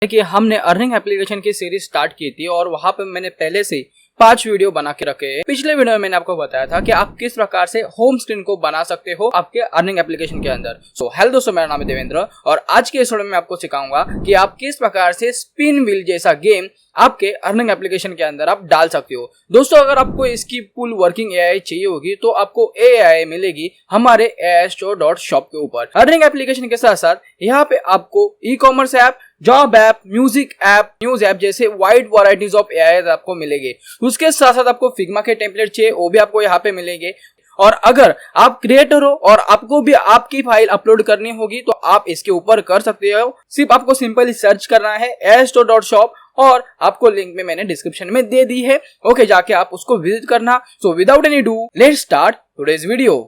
कि हमने earning application की सीरीज स्टार्ट की थी और वहां पे मैंने पहले से 5 वीडियो बना के रखे हैं। पिछले वीडियो में मैंने आपको बताया था कि आप किस प्रकार से होम स्क्रीन को बना सकते हो आपके अर्निंग एप्लीकेशन के अंदर। हेलो दोस्तों, मेरा नाम है देवेंद्र और आज के इस वीडियो में आपको सिखाऊंगा कि आप किस प्रकार से स्पिन व्हील जैसा गेम आपके अर्निंग एप्लीकेशन के अंदर आप डाल सकते हो। दोस्तों, अगर आपको इसकी फुल वर्किंग एआई चाहिए होगी तो आपको एआई मिलेगी हमारे AIStore.shop के ऊपर। अर्निंग एप्लीकेशन के साथ साथ यहाँ पे आपको e commerce app, job app, music app, news app जैसे वाइड वैरायटीज ऑफ एआई आपको मिलेंगे। उसके साथ साथ आपको फिग्मा के टेम्पलेट चाहिए वो भी आपको यहाँ पे मिलेंगे। और अगर आप क्रिएटर हो और आपको भी आपकी फाइल अपलोड करनी होगी तो आप इसके ऊपर कर सकते हो। सिर्फ आपको सिंपली सर्च करना है AIStore.shop और आपको लिंक में मैंने डिस्क्रिप्शन में दे दी है। ओके, जाके आप उसको विजिट करना। So without any do, let's start today's video.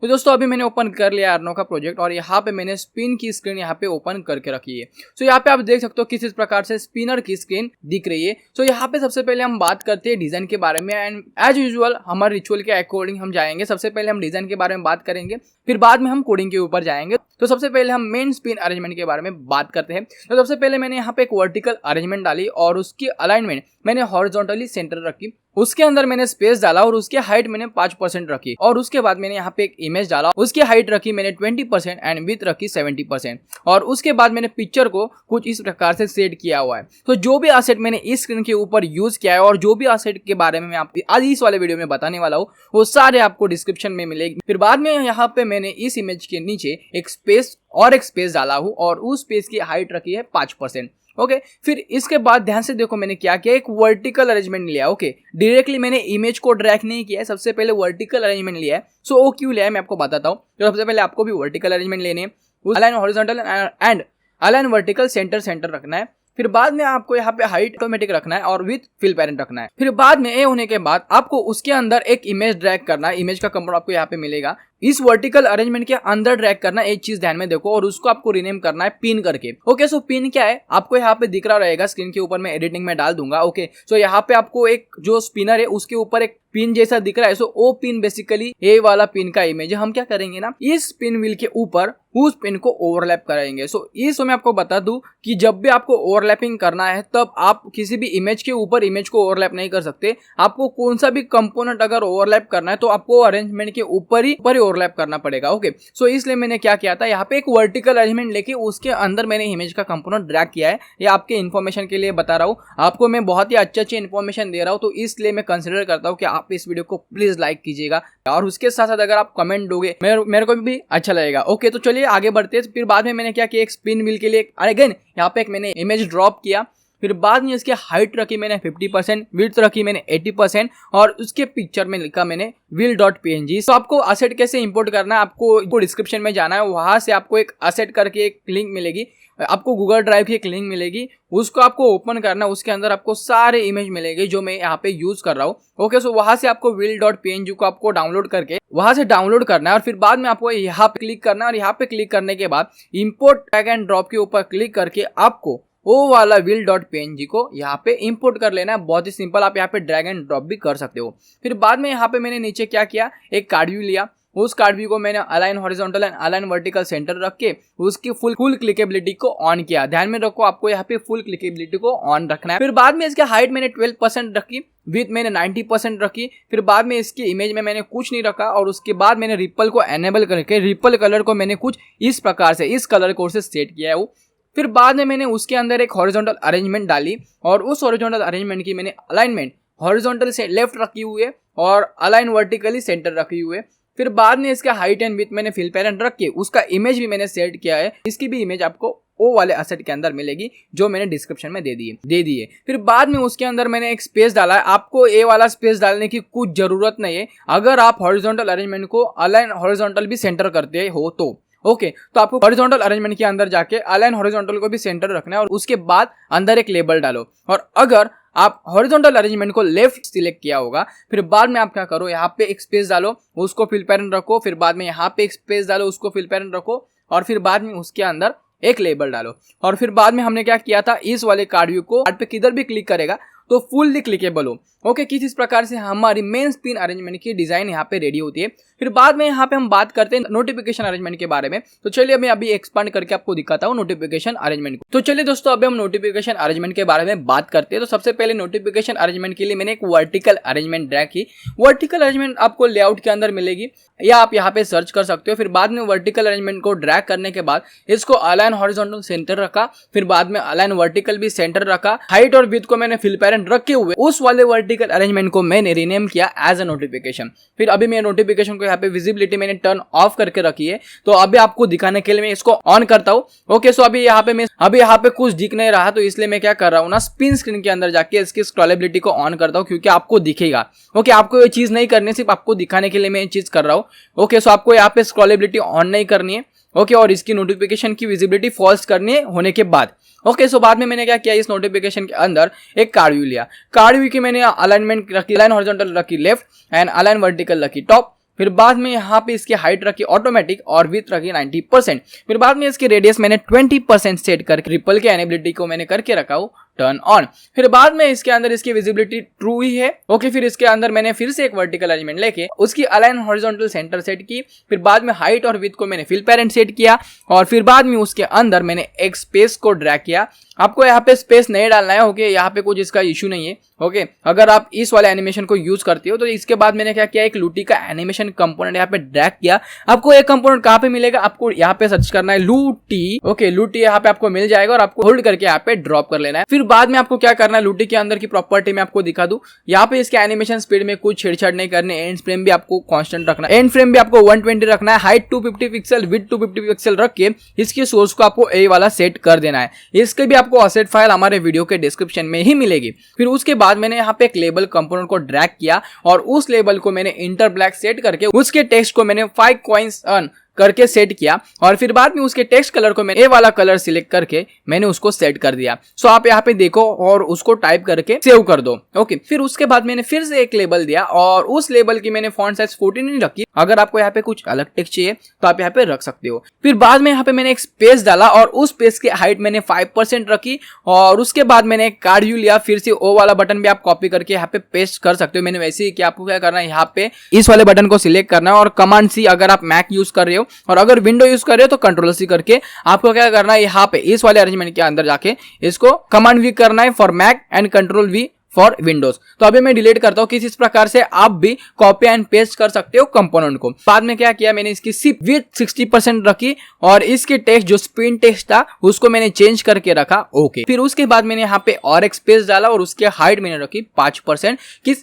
तो दोस्तों, अभी मैंने ओपन कर लिया अर्नो का प्रोजेक्ट और यहाँ पे मैंने स्पिन की स्क्रीन यहाँ पे ओपन करके रखी है। सो यहाँ पे आप देख सकते हो किस प्रकार से स्पिनर की स्क्रीन दिख रही है। सो यहाँ पे सबसे पहले हम बात करते हैं डिजाइन के बारे में एंड एज यूजुअल हमारे रिचुअल के अकॉर्डिंग हम जाएंगे। सबसे पहले हम डिजाइन के बारे में बात करेंगे, फिर बाद में हम कोडिंग के ऊपर जाएंगे। तो सबसे पहले हम मेन स्पिन अरेंजमेंट के बारे में बात करते हैं। तो सबसे पहले मैंने यहाँ पे एक वर्टिकल अरेंजमेंट डाली और उसकी अलाइनमेंट मैंने हॉरिजॉन्टली सेंटर रखी। उसके अंदर मैंने स्पेस डाला और उसकी हाइट मैंने 5% रखी और उसके बाद मैंने यहाँ पे एक इमेज डाला, उसकी हाइट रखी मैंने 20% एंड विड्थ रखी 70% और उसके बाद मैंने पिक्चर को कुछ इस प्रकार से सेट किया हुआ है। तो जो भी एसेट मैंने इस स्क्रीन के ऊपर यूज किया है और जो भी एसेट के बारे में मैं आपको आज इस वाले वीडियो में बताने वाला हूँ वो सारे आपको डिस्क्रिप्शन में मिलेगी। फिर बाद में यहाँ पे मैंने इस इमेज के नीचे एक स्पेस डाला हूँ और उस स्पेस की हाइट रखी है 5%। ओके, फिर इसके बाद ध्यान से देखो मैंने क्या किया, एक वर्टिकल अरेंजमेंट लिया। ओके, डायरेक्टली मैंने इमेज को ड्रैग नहीं किया है, सबसे पहले वर्टिकल अरेंजमेंट लिया है। सो वो क्यों लिया है मैं आपको बताता हूँ। तो सबसे पहले आपको भी वर्टिकल अरेंजमेंट लेने हैं, align horizontal and align vertical centre रखना है। फिर बाद में आपको यहाँ पे हाइट ऑटोमेटिक रखना है और विथ फिल पेरेंट रखना है। फिर बाद में ये होने के बाद आपको उसके अंदर एक इमेज ड्रैग करना है। इमेज का कंपोनेंट आपको यहाँ पे मिलेगा, इस वर्टिकल अरेंजमेंट के अंदर ड्रैग करना है। एक चीज ध्यान में देखो और उसको आपको रीनेम करना है पिन करके। ओके, सो पिन क्या है आपको यहाँ पे दिख रहा रहेगा स्क्रीन के ऊपर, मैं एडिटिंग में डाल दूंगा। ओके, सो यहाँ पे आपको एक जो स्पिनर है उसके ऊपर एक पिन जैसा दिख रहा है। सो वो पिन बेसिकली ये वाला पिन का इमेज है। हम क्या करेंगे ना, इस पिन व्हील के ऊपर उस पिन को ओवरलैप करेंगे। सो इस मैं आपको बता दूं कि जब भी आपको ओवरलैपिंग करना है तब आप किसी भी इमेज के ऊपर इमेज को ओवरलैप नहीं कर सकते। आपको कौन सा भी कंपोनेंट अगर ओवरलैप करना है तो आपको अरेंजमेंट के ऊपर ही ओवरलैप करना पड़ेगा। ओके, सो इसलिए मैंने क्या किया था, यहाँ पे एक वर्टिकल अरेंजमेंट लेके उसके अंदर मैंने इमेज का कंपोनेंट ड्रैग किया है। ये आपके इन्फॉर्मेशन के लिए बता रहा हूँ, आपको मैं बहुत ही अच्छी इन्फॉर्मेशन दे रहा हूँ, तो इसलिए मैं कंसिडर करता हूँ कि आप इस वीडियो को प्लीज लाइक कीजिएगा और उसके साथ साथ अगर आप कमेंट दोगे मेरे को भी अच्छा लगेगा। ओके, तो चलिए आगे बढ़ते हैं। फिर बाद में मैंने क्या किया, एक स्पिन व्हील के लिए अगेन यहाँ पे एक मैंने इमेज ड्रॉप किया। फिर बाद में इसकी हाइट रखी मैंने 50%, विड्थ रखी मैंने 80% और उसके पिक्चर में लिखा मैंने wheel.png। तो आपको असेट कैसे इंपोर्ट करना है आपको डिस्क्रिप्शन में जाना है, वहां से आपको एक असेट करके एक लिंक मिलेगी, आपको गूगल ड्राइव की एक लिंक मिलेगी, उसको आपको ओपन करना है। उसके अंदर आपको सारे इमेज मिलेंगे जो मैं यहाँ पे यूज कर रहा हूँ। ओके, सो वहां से आपको wheel.png को आपको डाउनलोड करके वहां से डाउनलोड करना है और फिर बाद में आपको यहाँ पे क्लिक करना है और यहाँ पे क्लिक करने के बाद इंपोर्ट ड्रैग एंड ड्रॉप के ऊपर क्लिक करके आपको वो वाला wheel.png को यहाँ पे इंपोर्ट कर लेना है। बहुत ही सिंपल, आप यहाँ पे ड्रैग एंड ड्रॉप भी कर सकते हो। फिर बाद में यहाँ पे मैंने नीचे क्या किया, एक कार्ड व्यू लिया, उस कार्ड व्यू को मैंने align horizontal and align vertical centre रख के उसकी फुल क्लिकेबिलिटी को ऑन किया। ध्यान में रखो आपको यहाँ पे फुल क्लिकेबिलिटी को ऑन रखना है। फिर बाद में इसकी हाइट मैंने 12% रखी, विड्थ मैंने 90% रखी। फिर बाद में इसकी इमेज में मैंने कुछ नहीं रखा और उसके बाद मैंने रिपल को एनेबल करके रिपल कलर को मैंने कुछ इस प्रकार से इस कलर कोड से सेट किया है वो। फिर बाद में मैंने उसके अंदर एक हॉरिजॉन्टल अरेंजमेंट डाली और उस हॉरिजॉन्टल अरेंजमेंट की मैंने अलाइनमेंट हॉरिजॉन्टल से लेफ्ट रखी हुई है और अलाइन वर्टिकली सेंटर रखी हुई है। फिर बाद में इसका हाइट एंड विड्थ मैंने फिल पेरेंट रख के उसका इमेज भी मैंने सेट किया है। इसकी भी इमेज आपको वो वाले असेट के अंदर मिलेगी जो मैंने डिस्क्रिप्शन में दे दी है। फिर बाद में उसके अंदर मैंने एक स्पेस डाला है। आपको ये वाला स्पेस डालने की कुछ जरूरत नहीं है अगर आप हॉरिजॉन्टल अरेंजमेंट को अलाइन हॉरिजॉन्टल भी सेंटर करते हो तो। ओके, तो आपको हॉरिजॉन्टल अरेंजमेंट के अंदर जाके अलाइन हॉरिजॉन्टल को भी सेंटर रखना है और उसके बाद अंदर एक लेबल डालो। और अगर आप हॉरिजॉन्टल अरेंजमेंट को लेफ्ट सिलेक्ट किया होगा, फिर बाद में आप क्या करो, यहाँ पे एक स्पेस डालो, उसको फिल पेरेंट रखो। फिर बाद में यहाँ पे एक स्पेस डालो, उसको फिल पेरेंट रखो और फिर बाद में उसके अंदर एक लेबल डालो। और फिर बाद में हमने क्या किया था, इस वाले कार्ड व्यू को कार्ड पे किधर भी क्लिक करेगा तो फुल्ली क्लिकेबल हो। ओके, किस प्रकार से हमारी मेन स्पिन अरेंजमेंट की डिजाइन यहाँ पे रेडी होती है। फिर बाद में यहाँ पे हम बात करते हैं नोटिफिकेशन अरेंजमेंट के बारे में। तो चलिए मैं अभी एक्सपांड करके आपको दिखाता हूँ नोटिफिकेशन अरेंजमेंट को। तो चलिए दोस्तों अभी हम नोटिफिकेशन अरेंजमेंट के बारे में बात करते हैं। तो सबसे पहले नोटिफिकेशन अरेंजमेंट के लिए मैंने एक वर्टिकल अरेंजमेंट ड्रैग की। वर्टिकल अरेंजमेंट आपको लेआउट के अंदर मिलेगी या आप यहाँ पे सर्च कर सकते हो। फिर बाद में वर्टिकल अरेंजमेंट को ड्रैग करने के बाद इसको अलाइन हॉरिजॉन्टल सेंटर रखा, फिर बाद में अलाइन वर्टिकल भी सेंटर रखा। हाइट और विड्थ को मैंने फिल पैरेंट रखे हुए उस वाले वर्टिकल अरेंजमेंट को मैंने रीनेम किया एज अ नोटिफिकेशन। फिर अभी मैं नोटिफिकेशन को यहाँ पे विजिबिलिटी मैंने टर्न ऑफ करके रखी है। तो अभी आपको दिखाने के लिए मैं इसको ऑन करता हूँ। ओके, सो अभी यहाँ पे कुछ दिख नहीं रहा, तो इसलिए मैं क्या कर रहा हूँ ना, स्पिन स्क्रीन के अंदर जाके इसकी स्क्रॉलेबिलिटी को ऑन करता हूँ क्योंकि आपको दिखेगा। ओके, आपको ये चीज नहीं करनी, सिर्फ आपको दिखाने के लिए मैं ये चीज कर रहा हूँ। ओके, सो आपको यहाँ पे स्क्रॉलेबिलिटी ऑन नहीं करनी है। ओके, और इसकी नोटिफिकेशन की विजिबिलिटी फॉल्स करनी है होने के बाद। ओके, सो बाद में मैंने क्या किया, इस नोटिफिकेशन के अंदर एक कार्ड व्यू लिया। कार्ड व्यू की मैंने अलाइनमेंट रखी, अलाइन हॉरिजॉन्टल रखी लेफ्ट एंड अलाइन वर्टिकल रखी टॉप। फिर बाद में यहाँ पे इसकी हाइट रखी ऑटोमेटिक और विड्थ रखी 90%। फिर बाद में इसकी रेडियस मैंने 20% सेट करके रिपल के एनेबिलिटी को मैंने करके रखा हूँ टर्न ऑन। फिर बाद में इसके अंदर इसकी विजिबिलिटी ट्रू ही है। ओके, फिर इसके अंदर मैंने फिर से एक वर्टिकल अरेंजमेंट लेके उसकी अलाइन हॉरिजॉन्टल सेंटर सेट की। फिर बाद में हाइट और विड्थ को मैंने फिल पैरेंट सेट किया और फिर बाद में उसके अंदर मैंने एक स्पेस को ड्रैग किया। आपको यहाँ पे स्पेस नहीं डालना है। ओके, यहाँ पे कुछ इसका इशू नहीं है। ओके, अगर आप इस वाले एनिमेशन को यूज करते हो तो इसके बाद मैंने क्या किया, एक लूटी का एनिमेशन कंपोनेंट यहाँ पे ड्रैग किया। आपको एक कंपोनेंट कहाँ पे मिलेगा, आपको यहाँ पे सर्च करना है लूटी। ओके, लूटी यहाँ पे आपको मिल जाएगा और आपको होल्ड करके यहाँ पे ड्रॉप कर लेना है। फिर बाद में आपको क्या करना है, लूटी के अंदर की प्रॉपर्टी में आपको दिखा दूं। यहाँ पे इसके एनिमेशन स्पीड में कुछ छेड़छाड़ नहीं करने, एंड फ्रेम भी आपको कांस्टेंट रखना है, एंड फ्रेम भी आपको 120 रखना है, हाइट 250 पिक्सल, विड्थ 250 पिक्सल रख के इसकी सोर्स को आपको ए वाला सेट कर देना है। इसके भी आपको असेट फाइल हमारे वीडियो के डिस्क्रिप्शन में ही मिलेगी। फिर उसके बाद मैंने यहाँ पे एक लेबल कंपोनेंट को ड्रैग किया और उस लेबल को मैंने इंटर ब्लैक सेट करके उसके टेक्स्ट को मैंने 5 कॉइन्स अर्न करके सेट किया और फिर बाद में उसके टेक्स्ट कलर को मैंने ए वाला कलर सिलेक्ट करके मैंने उसको सेट कर दिया। सो आप यहाँ पे देखो और उसको टाइप करके सेव कर दो। ओके, फिर उसके बाद मैंने फिर से एक लेबल दिया और उस लेबल की मैंने फॉन्ट साइज 14 रखी। अगर आपको यहाँ पे कुछ अलग टेक्स्ट चाहिए तो आप यहाँ पे रख सकते हो। फिर बाद में यहाँ पे मैंने एक स्पेस डाला और उस स्पेस की हाइट मैंने 5% रखी और उसके बाद मैंने एक कार्ड व्यू लिया। फिर से ओ वाला बटन भी आप कॉपी करके यहाँ पे पेस्ट कर सकते हो। मैंने वैसे ही किया। आपको क्या करना है, यहाँ पे इस वाले बटन को सिलेक्ट करना है और कमांड सी अगर आप मैक यूज कर रहे हो और अगर विंडो यूज कर रहे हो तो कंट्रोल सी करके आपको क्या करना है, यहाँ पे इस वाले अरेंजमेंट के अंदर जाके इसको कमांड वी करना है for Mac and control V for Windows. तो अभी मैं डिलीट करता हूँ। किस प्रकार से आप भी कॉपी एंड पेस्ट कर सकते हो कंपोनेंट को। बाद में क्या किया, मैंने इसकी सिर्फ विड्थ 60% रखी और इसके टेक्स्ट जो स्पिन टेक्स्ट था उसको मैंने चेंज करके रखा। ओके, फिर उसके बाद मैंने यहाँ पे और एक स्पेस डाला और उसके हाइट मैंने रखी 5%।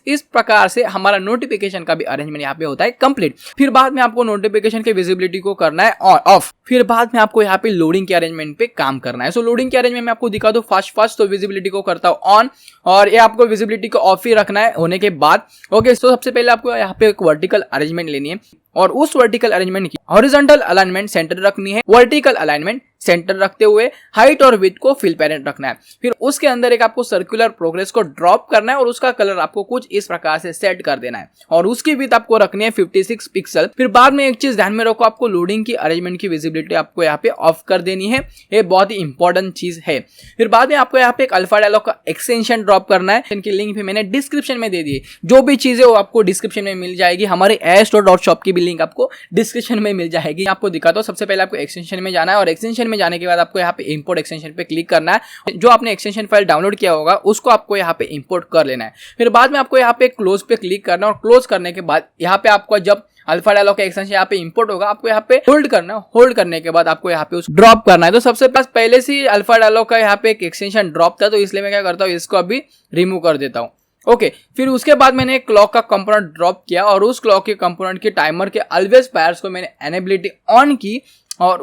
इस प्रकार से हमारा नोटिफिकेशन का भी अरेंजमेंट यहाँ पे होता है कंप्लीट। फिर बाद में आपको नोटिफिकेशन के विजिबिलिटी को करना है ऑफ। फिर बाद में आपको यहाँ पे लोडिंग के अरेंजमेंट पे काम करना है। सो लोडिंग के अरेंजमेंट में आपको दिखा दो फास्ट तो विजिबिलिटी को करता हूँ ऑन और ये आपको विजिबिलिटी को ऑफ ही रखना है होने के बाद। ओके, तो सबसे पहले आपको यहाँ पे एक वर्टिकल अरेंजमेंट लेनी है और उस वर्टिकल अरेंजमेंट की हॉरिजॉन्टल अलाइनमेंट सेंटर रखनी है, वर्टिकल अलाइनमेंट सेंटर रखते हुए हाइट और विड्थ को फिल पैरेंट रखना है। फिर उसके अंदर एक आपको सर्कुलर प्रोग्रेस को ड्रॉप करना है और उसका कलर आपको कुछ इस प्रकार से सेट कर देना है और उसकी विड्थ आपको रखनी है 56 पिक्सल। फिर बाद में एक चीज ध्यान में रखो, आपको लोडिंग की अरेंजमेंट की विजिबिलिटी आपको यहाँ पे ऑफ कर देनी है। ये बहुत ही इंपॉर्टेंट चीज है। फिर बाद में आपको यहाँ पे एक अल्फा डायलॉग का एक्सटेंशन ड्रॉप करना है। इनकी लिंक भी मैंने डिस्क्रिप्शन में दे दी है। जो भी चीजें वो आपको डिस्क्रिप्शन में मिल जाएगी। हमारे airstore.shop की भी लिंक आपको डिस्क्रिप्शन में मिल जाएगी। आपको दिखाता हूँ। सबसे पहले आपको एक्सटेंशन में जाना है और एक्सटेंशन में जाने के बाद आपको यहाँ पे इंपोर्ट एक्सटेंशन पे क्लिक करना है। जो आपने एक्सटेंशन फाइल डाउनलोड किया होगा उसको आपको यहाँ पे इंपोर्ट कर लेना है। फिर बाद में आपको यहाँ पे क्लोज पे क्लिक करना है और क्लोज करने के बाद यहाँ पे आपको जब अल्फा डायलॉग का एक्सटेंशन यहाँ पे इंपोर्ट होगा आपको यहाँ पे होल्ड करना है। होल्ड करने के बाद आपको यहाँ पे उस ड्रॉप करना है। तो सबसे पहले से अल्फा डायलॉग का यहाँ पे एक एक्सटेंशन ड्रॉप था तो इसलिए मैं क्या करता हूँ, इसको अभी रिमूव कर देता हूँ। ओके, फिर उसके बाद मैंने क्लॉक का कंपोनेंट ड्रॉप किया और उस क्लॉक के कंपोनेंट के टाइमर के ऑलवेज पायर्स को मैंने एनेबिलिटी ऑन की और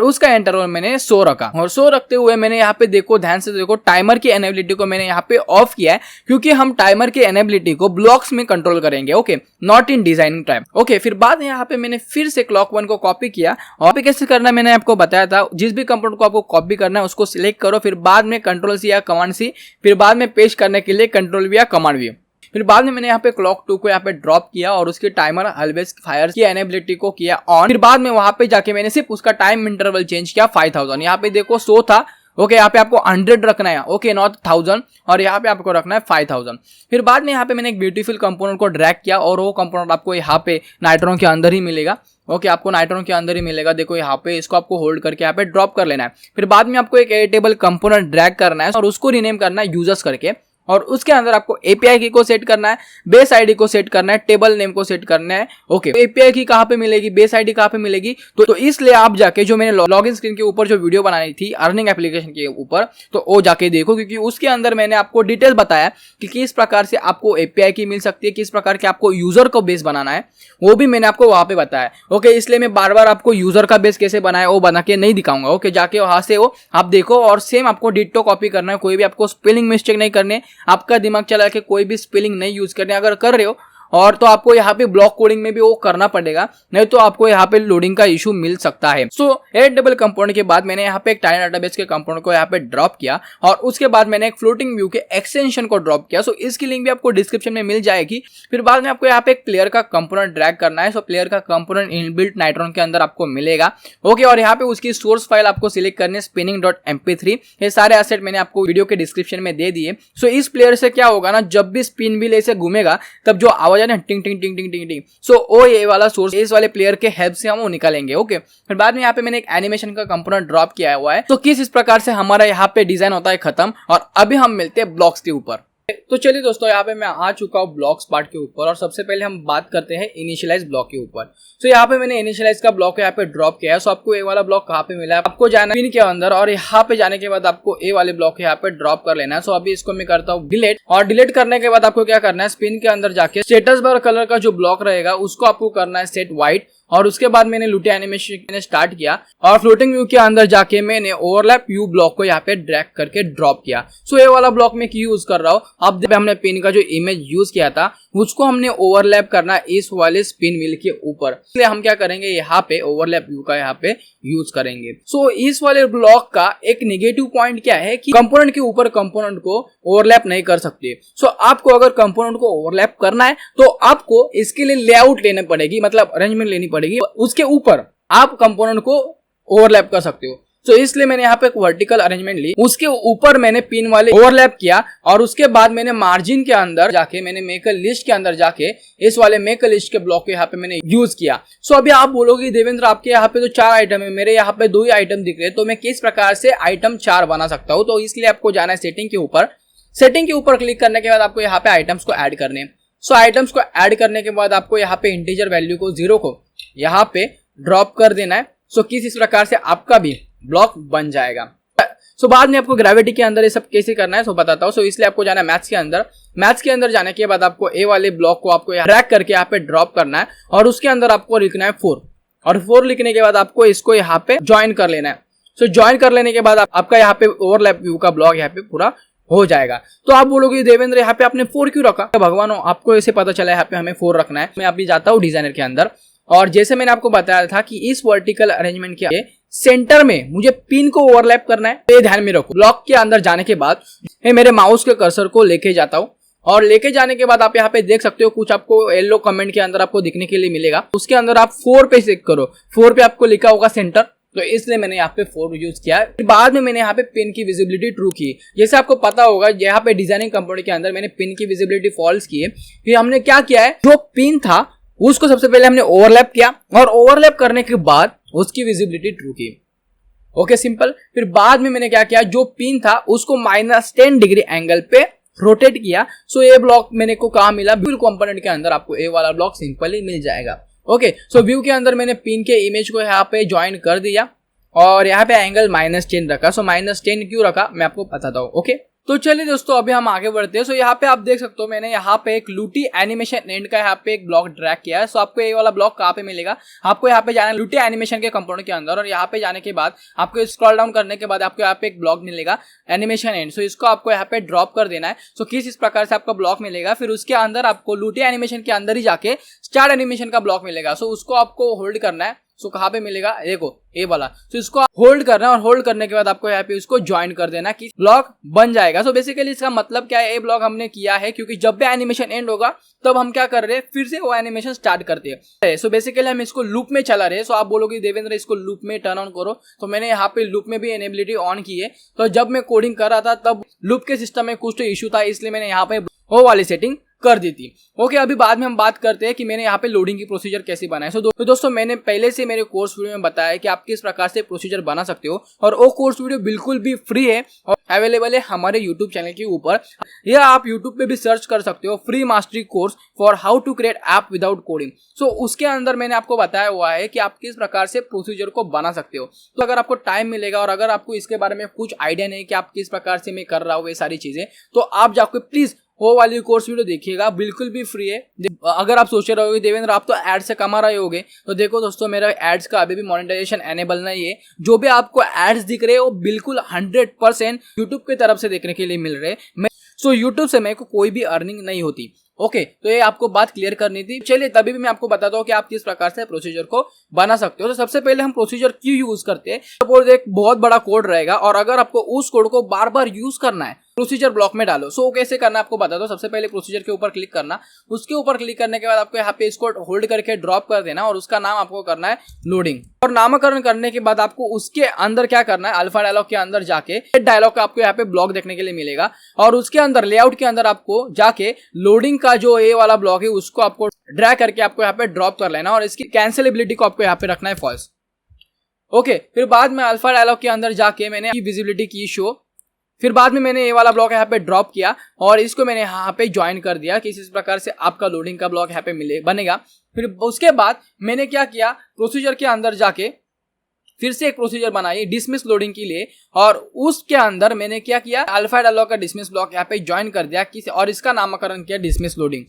उसका इंटरवल मैंने 100 रखा और 100 रखते हुए मैंने यहाँ पे देखो, ध्यान से देखो, टाइमर की एनेबिलिटी को मैंने यहाँ पे ऑफ किया है क्योंकि हम टाइमर की एनेबिलिटी को ब्लॉक्स में कंट्रोल करेंगे। Okay, not in designing time. Okay, फिर बाद में यहाँ पे मैंने फिर से क्लॉक 1 को कॉपी किया और कैसे करना मैंने आपको बताया था। जिस भी कंपोनेंट को आपको कॉपी करना है उसको सिलेक्ट करो, फिर बाद में कंट्रोल सी या कमांड सी, फिर बाद में पेस्ट करने के लिए कंट्रोल वी या कमांड वी। फिर बाद में मैंने यहाँ पे क्लॉक 2 को यहाँ पे ड्रॉप किया और उसके टाइमर ऑलवेज फायर की एनेबिलिटी को किया ऑन। फिर बाद में वहां पे जाके मैंने सिर्फ उसका टाइम इंटरवल चेंज किया 5000। यहाँ पे देखो 100 था ओके, यहाँ पे आपको 100 रखना है, ओके, नॉट 1000, और यहाँ पे आपको रखना है 5000। फिर बाद में यहाँ पे मैंने एक ब्यूटीफुल कंपोनेंट को ड्रैग किया और वो कंपोनेंट आपको यहाँ पे नाइट्रोन के अंदर ही मिलेगा। ओके, आपको नाइट्रोन के अंदर ही मिलेगा। देखो यहाँ पे इसको आपको होल्ड करके यहाँ पे ड्रॉप कर लेना है। फिर बाद में आपको एक एडिटेबल कंपोनेंट ड्रैग करना है और उसको रीनेम करना है यूजर्स करके, और उसके अंदर आपको एपीआई की को सेट करना है, बेस आईडी को सेट करना है, टेबल नेम को सेट करना है। ओके, एपीआई की कहाँ पे मिलेगी, बेस आईडी कहाँ पे मिलेगी, तो इसलिए आप जाके जो मैंने लॉगिन स्क्रीन के ऊपर जो वीडियो बनाई थी अर्निंग एप्लीकेशन के ऊपर, तो वो जाके देखो, क्योंकि उसके अंदर मैंने आपको डिटेल बताया कि किस प्रकार से आपको एपीआई की मिल सकती है, किस प्रकार के आपको यूजर को बेस बनाना है, वो भी मैंने आपको वहां पे बताया। ओके, इसलिए मैं बार बार आपको यूजर का बेस कैसे बनाया वो बना के नहीं दिखाऊंगा। ओके, जाके वहां से वो आप देखो और सेम आपको डिट्टो कॉपी करना है, कोई भी आपको स्पेलिंग मिस्टेक नहीं करने, आपका दिमाग चला के कोई भी स्पेलिंग नहीं यूज करने। अगर कर रहे हो और तो आपको यहाँ पे ब्लॉक कोडिंग में भी वो करना पड़ेगा, नहीं तो आपको यहाँ पे लोडिंग का इशू मिल सकता है। सो एडिटेबल कंपोनेंट के बाद मैंने यहाँ पे एक टाइनी डाटाबेस के कंपोनेंट को यहाँ पे ड्रॉप किया और उसके बाद मैंने एक फ्लोटिंग व्यू के एक्सटेंशन को ड्रॉप किया। सो इसकी लिंक भी आपको डिस्क्रिप्शन में मिल जाएगी। फिर बाद में आपको यहाँ पे एक प्लेयर का कंपोनेंट ड्रैग करना है। सो प्लेयर का कंपोनेंट इनबिल्ट नाइट्रोन के अंदर आपको मिलेगा। ओके, और यहाँ पे उसकी सोर्स फाइल आपको सिलेक्ट करनी है spinning.mp3। ये सारे एसेट मैंने आपको वीडियो के डिस्क्रिप्शन में दे दिए। सो इस प्लेयर से क्या होगा ना, जब भी स्पिन व्हील ऐसे घूमेगा तब जो आवाज है ना टिंग टिंग टिंग टिंग टिंग टिंग, सो वो ये वाला सोर्स इस वाले प्लेयर के हेल्प से हम वो निकालेंगे। ओके, फिर बाद में यहाँ पे मैंने एक एनिमेशन का कंपोनेंट ड्रॉप किया हुआ है। तो किस इस प्रकार से हमारा यहाँ पे डिजाइन होता है खत्म, और अभी हम मिलते हैं ब्लॉक्स के ऊपर। तो चलिए दोस्तों, यहाँ पे मैं आ चुका हूँ ब्लॉक्स पार्ट के ऊपर, और सबसे पहले हम बात करते हैं इनिशियलाइज ब्लॉक के ऊपर। सो यहाँ पे मैंने इनिशियलाइज का ब्लॉक यहाँ पे ड्रॉप किया है। सो आपको ए वाला ब्लॉक कहाँ पे मिला है, आपको जाना है पिन के अंदर, और यहाँ पे जाने के बाद आपको ए वाले ब्लॉक यहाँ पे ड्रॉप कर लेना है। सो अभी इसको मैं करता हूँ डिलीट, और डिलीट करने के बाद आपको क्या करना है, स्पिन के अंदर जाके स्टेटस बार कलर का जो ब्लॉक रहेगा उसको आपको करना है सेट व्हाइट, और उसके बाद मैंने लुटे एनिमेशन मैंने स्टार्ट किया, और फ्लोटिंग व्यू के अंदर जाके मैंने ओवरलैप व्यू ब्लॉक को यहाँ पे ड्रैग करके ड्रॉप किया। सो ये वाला ब्लॉक मैं क्यों यूज कर रहा हूँ, अब जब हमने पिन का जो इमेज यूज किया था उसको हमने ओवरलैप करना इस वाले स्पिन व्हील के ऊपर, इसलिए हम क्या करेंगे, यहाँ पे ओवरलैप व्यू का यहाँ पे यूज करेंगे। सो इस वाले ब्लॉक का एक नेगेटिव पॉइंट क्या है कि कंपोनेंट के ऊपर कंपोनेंट को ओवरलैप नहीं कर सकते। सो आपको अगर कंपोनेंट को ओवरलैप करना है तो आपको इसके लिए लेआउट लेने पड़ेगी, मतलब अरेंजमेंट लेनी पड़ेगी, उसके ऊपर आप कंपोनेंट को ओवरलैप कर सकते हो। तो इसलिए मैंने यहाँ पे एक वर्टिकल अरेंजमेंट ली, उसके ऊपर मैंने पिन वाले ओवरलैप किया, और उसके बाद मैंने मार्जिन के अंदर जाके मैंने मेक अ लिस्ट के अंदर जाके इस वाले मेक अ लिस्ट के ब्लॉक को यहाँ पे मैंने यूज किया। सो अभी आप बोलोगे देवेंद्र आपके यहाँ पे तो 4 आइटम है, मेरे यहाँ पे 2 ही आइटम दिख रहे हैं, तो मैं किस प्रकार से आइटम 4 बना सकता हूँ। तो इसलिए आपको जाना है सेटिंग के ऊपर। सेटिंग के ऊपर क्लिक करने के बाद आपको यहाँ पे आइटम्स को ऐड करने हैं। सो आइटम्स को ऐड करने के बाद आपको यहाँ पे इंटीजर वैल्यू को 0 को यहाँ पे ड्रॉप कर देना है। सो किस इस प्रकार से आपका भी ब्लॉक बन जाएगा। सो बाद में आपको ग्रेविटी के अंदर ये सब कैसे करना है सो बताता हूँ। सो इसलिए आपको जाना है मैथ्स के अंदर। मैथ्स के अंदर जाने के बाद आपको ए वाले ब्लॉक को आपको ड्रैग करके यहाँ पे ड्रॉप करना है, और उसके अंदर आपको लिखना है 4, और 4 लिखने के बाद आपको इसको यहाँ पे ज्वाइन कर लेना है। सो ज्वाइन कर लेने के बाद आपका यहाँ पे ओवरलैप व्यू का ब्लॉक यहाँ पे पूरा हो जाएगा। तो आप बोलोगे देवेंद्र यहाँ पे आपने 4 क्यों रखा, भगवान आपको ऐसे पता चला यहाँ पे हमें 4 रखना है। मैं अभी जाता हूँ डिजाइनर के अंदर, और जैसे मैंने आपको बताया था कि इस वर्टिकल अरेंजमेंट के सेंटर में मुझे पिन को ओवरलैप करना है, ये ध्यान में रखो। ब्लॉक के अंदर जाने के बाद मैं मेरे माउस के कर्सर को लेके जाता हूँ, और लेके जाने के बाद आप यहाँ पे देख सकते हो कुछ आपको येलो कमेंट के अंदर आपको दिखने के लिए मिलेगा। उसके अंदर आप 4 पे क्लिक करो, 4 पे आपको लिखा होगा सेंटर, तो इसलिए मैंने यहाँ पे 4 यूज किया। फिर बाद में मैंने यहाँ पे पिन की विजिबिलिटी ट्रू की। जैसे आपको पता होगा यहाँ पे डिजाइनिंग कंपोनेंट के अंदर मैंने पिन की विजिबिलिटी फॉल्स की है। फिर हमने क्या किया है, जो पिन था उसको सबसे पहले हमने ओवरलैप किया, और ओवरलैप करने के बाद उसकी विजिबिलिटी ट्रू की। Okay, simple. फिर बाद में मैंने क्या किया, जो पिन था उसको -10 डिग्री एंगल पे रोटेट किया। सो ये ब्लॉक मैंने को कहाँ मिला, व्यू कंपोनेंट के अंदर आपको ए वाला ब्लॉक सिंपली मिल जाएगा। ओके, सो व्यू के अंदर मैंने पिन के इमेज को यहाँ पे ज्वाइन कर दिया, और यहाँ पे एंगल -10 रखा। सो -10 क्यों रखा मैं आपको बताता हूँ। ओके, तो चलिए दोस्तों अभी हम आगे बढ़ते हैं। सो यहाँ पे आप देख सकते हो मैंने यहाँ पे एक लूटी एनिमेशन एंड का यहाँ पे एक ब्लॉक ड्रैग किया है। सो आपको ये वाला ब्लॉक कहाँ पे मिलेगा, आपको यहाँ पे जाना है लूटी एनिमेशन के कंपोनेंट के अंदर, और यहाँ पे जाने के बाद आपको स्क्रॉल डाउन करने के बाद आपको यहाँ पे एक ब्लॉक मिलेगा एनिमेशन एंड। सो इसको आपको यहाँ पे ड्रॉप कर देना है। सो किस इस प्रकार से आपका ब्लॉक मिलेगा। फिर उसके अंदर आपको लूटी एनिमेशन के अंदर ही जाके स्टार्ट एनिमेशन का ब्लॉक मिलेगा। सो उसको आपको होल्ड करना है, सो कहाँ पे मिलेगा, देखो ये वाला। तो इसको होल्ड करना और होल्ड करने के बाद आपको यहाँ पे इसको ज्वाइन कर देना कि ब्लॉक बन जाएगा। सो बेसिकली इसका मतलब क्या है, ये ब्लॉक हमने किया है क्योंकि जब भी एनिमेशन एंड होगा तब हम क्या कर रहे हैं, फिर से वो एनिमेशन स्टार्ट करते हैं। सो बेसिकली हम इसको लूप में चला रहे हैं। सो आप बोलोगे देवेंद्र इसको लूप में टर्न ऑन करो, तो मैंने यहाँ पे लूप में भी एनेबिलिटी ऑन की है। तो जब मैं कोडिंग कर रहा था तब लूप के सिस्टम में कुछ तो इशू था, इसलिए मैंने यहाँ पे वो वाली सेटिंग कर दी थी। ओके, अभी बाद में हम बात करते हैं कि मैंने यहाँ पे लोडिंग की प्रोसीजर कैसे बनाया। तो दोस्तों मैंने पहले से मेरे कोर्स वीडियो में बताया है कि आप किस प्रकार से प्रोसीजर बना सकते हो, और वो कोर्स वीडियो बिल्कुल भी फ्री है और अवेलेबल है हमारे यूट्यूब चैनल के ऊपर, या आप यूट्यूब पे भी सर्च कर सकते हो free mastery course for how to create app without coding. So उसके अंदर मैंने आपको बताया हुआ है कि आप किस प्रकार से प्रोसीजर को बना सकते हो। तो अगर आपको टाइम मिलेगा और अगर आपको इसके बारे में कुछ आइडिया नहीं कि आप किस प्रकार से मैं कर रहा हूँ ये सारी चीजें, तो आप जाकर प्लीज वो वाली कोर्स वीडियो देखिएगा, बिल्कुल भी फ्री है। अगर आप सोच रहे हो देवेंद्र आप तो एड से कमा रहे होगे, तो देखो दोस्तों मेरा एड्स का अभी भी मोनेटाइजेशन एनेबल नहीं है। जो भी आपको एड्स दिख रहे हैं वो बिल्कुल 100% यूट्यूब की तरफ से देखने के लिए मिल रहे हैं। सो यूट्यूब से मेरे को कोई भी अर्निंग नहीं होती। ओके, तो ये आपको बात क्लियर करनी थी। चलिए तभी भी मैं आपको बताता हूँ कि आप किस प्रकार से प्रोसीजर को बना सकते हो। तो सबसे पहले हम प्रोसीजर क्यों यूज करते हैं। सपोज एक बहुत बड़ा कोड रहेगा और अगर आपको उस कोड को बार बार यूज करना है, प्रोसीजर ब्लॉक में डालो। सो कैसे करना है आपको बताता हूँ। सबसे पहले प्रोसीजर के ऊपर क्लिक करना, उसके ऊपर क्लिक करने के बाद आपको यहाँ पे इसको होल्ड करके ड्रॉप कर देना और उसका नाम आपको करना है लोडिंग। और नामकरण करने के बाद आपको उसके अंदर क्या करना है, अल्फा डायलॉग के अंदर जाके डायलॉग का आपको यहाँ पे ब्लॉक देखने के लिए मिलेगा और उसके अंदर लेआउट के अंदर आपको जाके लोडिंग का जो ये वाला ब्लॉक है उसको आपको ड्रैग करके आपको यहाँ पे ड्रॉप कर लेना और इसकी कैंसिलेबिलिटी को आपको यहाँ पे रखना है फॉल्स। ओके, फिर बाद में अल्फा डायलॉग के अंदर जाके मैंने विजिबिलिटी की शो, फिर बाद में मैंने ये वाला ब्लॉक यहाँ पे ड्रॉप किया और इसको मैंने यहाँ पे ज्वाइन कर दिया कि इस प्रकार से आपका लोडिंग का ब्लॉक यहाँ पे बनेगा। फिर उसके बाद मैंने क्या किया, प्रोसीजर के अंदर जाके फिर से एक प्रोसीजर बनाई डिसमिस लोडिंग के लिए और उसके अंदर मैंने क्या किया, अल्फा डायलॉग का डिसमिस ब्लॉक यहाँ पे ज्वाइन कर दिया और इसका नामकरण किया डिसमिस लोडिंग।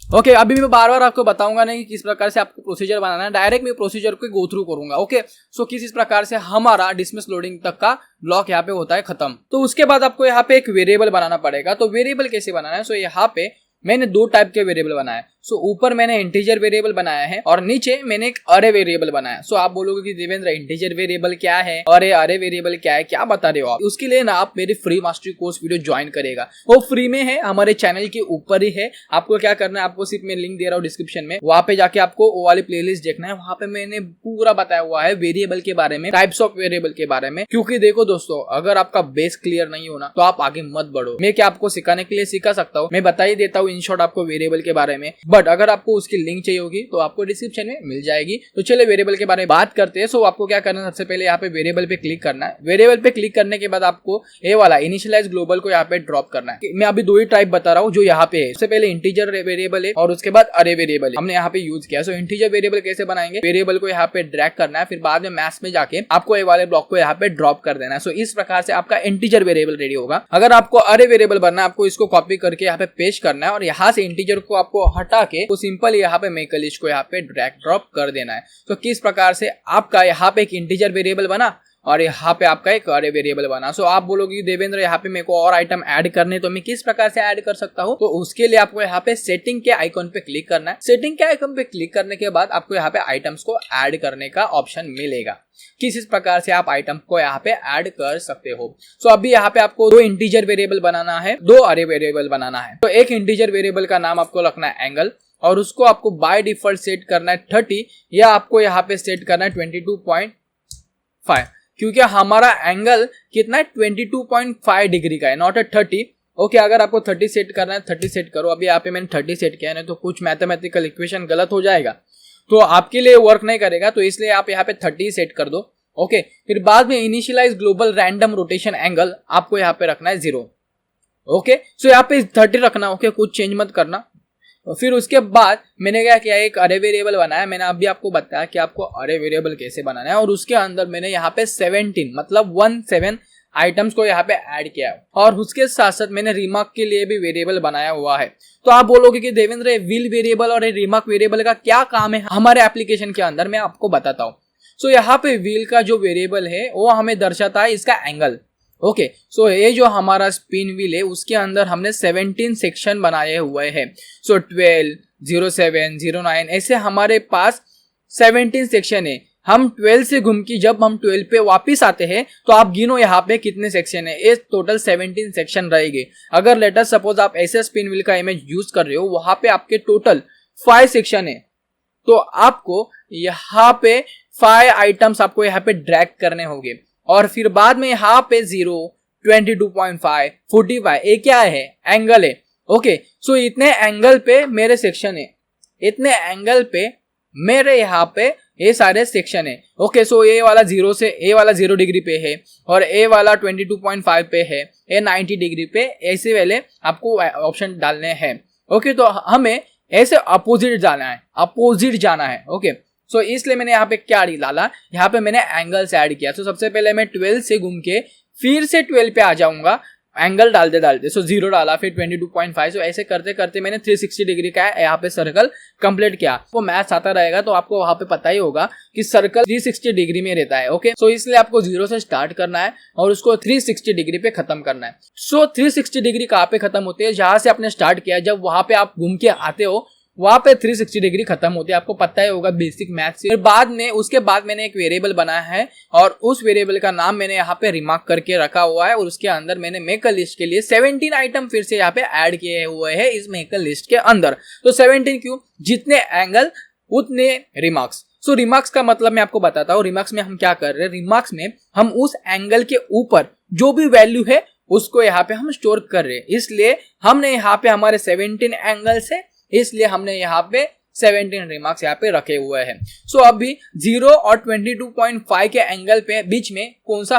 ओके, अभी मैं बार बार आपको बताऊंगा नहीं कि किस प्रकार से आपको प्रोसीजर बनाना है, डायरेक्ट मैं प्रोसीजर को गो थ्रू करूंगा। ओके, सो किस प्रकार से हमारा डिसमिस लोडिंग तक का ब्लॉक यहाँ पे होता है खत्म। तो उसके बाद आपको यहाँ पे एक वेरिएबल बनाना पड़ेगा। तो वेरिएबल कैसे बनाना है, सो यहाँ पे मैंने दो टाइप के वेरिएबल बनाया है। सो ऊपर मैंने इंटीजर वेरिएबल बनाया है और नीचे मैंने एक अरे वेरिएबल बनाया है। सो आप बोलोगे कि देवेंद्र इंटीजर वेरिएबल क्या है और अरे वेरिएबल क्या है, क्या बता रहे हो आप। उसके लिए ना आप मेरी free mastery course video join करेगा, वो फ्री में है, हमारे चैनल के ऊपर ही है। आपको क्या करना है, आपको सिर्फ मैं लिंक दे रहा हूँ डिस्क्रिप्शन में, वहां पे जाके आपको वो वाली प्लेलिस्ट देखना है। वहां पे मैंने पूरा बताया हुआ है वेरिएबल के बारे में, टाइप्स ऑफ वेरिएबल के बारे में। क्योंकि देखो दोस्तों, अगर आपका बेस क्लियर नहीं होना तो आप आगे मत बढ़ो। मैं क्या आपको सिखाने के लिए सिखा सकता हूँ, मैं बता ही देता हूँ इन शॉर्ट आपको वेरिएबल के बारे में, बट अगर आपको उसकी लिंक चाहिए होगी तो आपको डिस्क्रिप्शन में मिल जाएगी। तो चलिए वेरिएबल के बारे में बात करते हैं। सो आपको क्या करना है, सबसे पहले यहाँ पे वेरिएबल पे क्लिक करना है। वेरिएबल पे क्लिक करने के बाद आपको ये वाला इनिशियलाइज ग्लोबल को यहाँ पे ड्रॉप करना है। मैं अभी दो ही टाइप बता रहा हूँ जो यहाँ पे है। सबसे पहले इंटीजर वेरिएबल है और उसके बाद अरे वेरिएबल है, हमने यहाँ पे यूज किया। सो इंटीजर वेरिएबल कैसे बनाएंगे, वेरिएबल को यहाँ पे ड्रैग करना है, फिर बाद में मैथ्स में जाके आपको ये वाले ब्लॉक को यहाँ पे ड्रॉप कर देना है। सो इस प्रकार से आपका इंटीजर वेरिएबल रेडी होगा। अगर आपको अरे वेरिएबल बनना है, आपको इसको कॉपी करके यहाँ पे पेस्ट करना है और यहाँ से इंटीजर को आपको हटा के तो सिंपल यहाँ पे मेक लिस्ट को यहाँ पे ड्रैग ड्रॉप कर देना है। तो किस प्रकार से आपका यहाँ पे एक इंटीजर वेरिएबल बना और यहाँ पे आपका एक अरे वेरिएबल बना। सो आप बोलोगे देवेंद्र यहाँ पे मेरे को और आइटम ऐड करने, तो मैं किस प्रकार से ऐड कर सकता हूँ। तो उसके लिए आपको यहाँ पे सेटिंग के आइकॉन पे क्लिक करना है। सेटिंग के आइकॉन पे क्लिक करने के बाद आपको यहाँ पे आइटम्स को ऐड करने का ऑप्शन मिलेगा। किस प्रकार से आप आइटम को यहाँ पे ऐड कर सकते हो। सो अभी यहाँ पे आपको दो इंटीजर वेरिएबल बनाना है, दो अरे वेरिएबल बनाना है। तो एक इंटीजर वेरिएबल का नाम आपको रखना है एंगल और उसको आपको बाय डिफॉल्ट सेट करना है 30 या आपको यहाँ पे सेट करना है 22.5, क्योंकि हमारा एंगल कितना है 22.5 डिग्री का है, नॉट 30। ओके, अगर आपको 30 सेट करना है 30 सेट करो। अभी यहाँ पे मैंने 30 सेट किया है, नहीं तो कुछ मैथमेटिकल इक्वेशन गलत हो जाएगा तो आपके लिए वर्क नहीं करेगा, तो इसलिए आप यहाँ पे 30 सेट कर दो। ओके, फिर बाद में initialize global random rotation angle आपको यहाँ पे रखना है 0। ओके, सो यहाँ पे 30 रखना। ओके, कुछ चेंज मत करना। फिर उसके बाद मैंने क्या किया, एक अरे वेरिएबल बनाया। मैंने अभी आपको बताया कि आपको अरे वेरिएबल कैसे बनाना है और उसके अंदर मैंने यहाँ पे 17 मतलब 17 आइटम्स को यहाँ पे ऐड किया है और उसके साथ साथ मैंने रिमार्क के लिए भी वेरिएबल बनाया हुआ है। तो आप बोलोगे कि देवेंद्र व्हील वेरिएबल और रिमार्क वेरिएबल का क्या काम है हमारे एप्लीकेशन के अंदर, मैं आपको बताता हूँ। सो यहाँ पे व्हील का जो वेरिएबल है वो हमें दर्शाता है इसका एंगल। ओके, सो ये जो हमारा स्पिन व्हील है उसके अंदर हमने 17 सेक्शन बनाए हुए हैं। सो 12, 07, 09 ऐसे हमारे पास 17 सेक्शन है। हम 12 से घूम के जब हम 12 पे वापस आते हैं तो आप गिनो यहाँ पे कितने सेक्शन है। ये टोटल 17 सेक्शन रहेंगे। अगर लेटर सपोज आप ऐसे स्पिन व्हील का इमेज यूज कर रहे हो, वहां पे आपके टोटल 5 सेक्शन है, तो आपको यहाँ पे 5 आइटम्स आपको यहाँ पे ड्रैग करने होंगे। और फिर बाद में यहाँ पे 0, 22.5, 45, ये क्या है? एंगल है। ओके, सो इतने एंगल पे मेरे सेक्शन है, इतने एंगल पे मेरे यहाँ पे ये सारे सेक्शन है। ओके, सो ये वाला 0 से, ए वाला 0 डिग्री पे है और ए वाला 22.5 पे है, ए 90 डिग्री पे, ऐसे वाले आपको ऑप्शन डालने हैं। ओके, तो हमें ऐसे अपोजिट जाना है। ओके, सो इसलिए मैंने यहाँ पे क्या डाला, यहाँ पे मैंने एंगल्स ऐड किया। तो सबसे पहले मैं 12 से घूम के फिर से 12 पे आ जाऊंगा, एंगल डालते। सो 0 डाला, फिर 22.5। सो ऐसे करते करते मैंने 360 डिग्री का यहाँ पे सर्कल कंप्लीट किया। वो मैथ्स आता रहेगा तो आपको वहां पे पता ही होगा कि सर्कल 360 डिग्री में रहता है। ओके, सो इसलिए आपको 0 से स्टार्ट करना है और उसको 360 डिग्री पे खत्म करना है। सो 360 डिग्री कहाँ पे खत्म होते हैं? जहां से आपने स्टार्ट किया, जब वहां पे आप घूम के आते हो वहां पे 360 डिग्री खत्म होती है। आपको पता ही होगा बेसिक मैथ से। फिर बाद में, उसके बाद मैंने एक वेरिएबल बनाया है और उस वेरिएबल का नाम मैंने यहाँ पे रिमार्क करके रखा हुआ है और उसके अंदर मैंने मेक अ लिस्ट के लिए 17 आइटम फिर से यहाँ पे ऐड किए हुए हैं इस मेक अ लिस्ट के अंदर। तो 17 क्यों? जितने एंगल उतने रिमार्क्स। सो रिमार्क्स का मतलब मैं आपको बताता हूँ। रिमार्क्स में हम क्या कर रहे हैं? रिमार्क्स में हम उस एंगल के ऊपर जो भी वैल्यू है उसको यहाँ पे हम स्टोर कर रहे हैं। इसलिए हमने यहाँ पे हमारे 17 एंगल्स है, इसलिए हमने यहाँ पे 17 रिमार्क्स यहाँ पे रखे हुए हैं। सो अभी 0 और 22.5 के एंगल पे बीच में कौन सा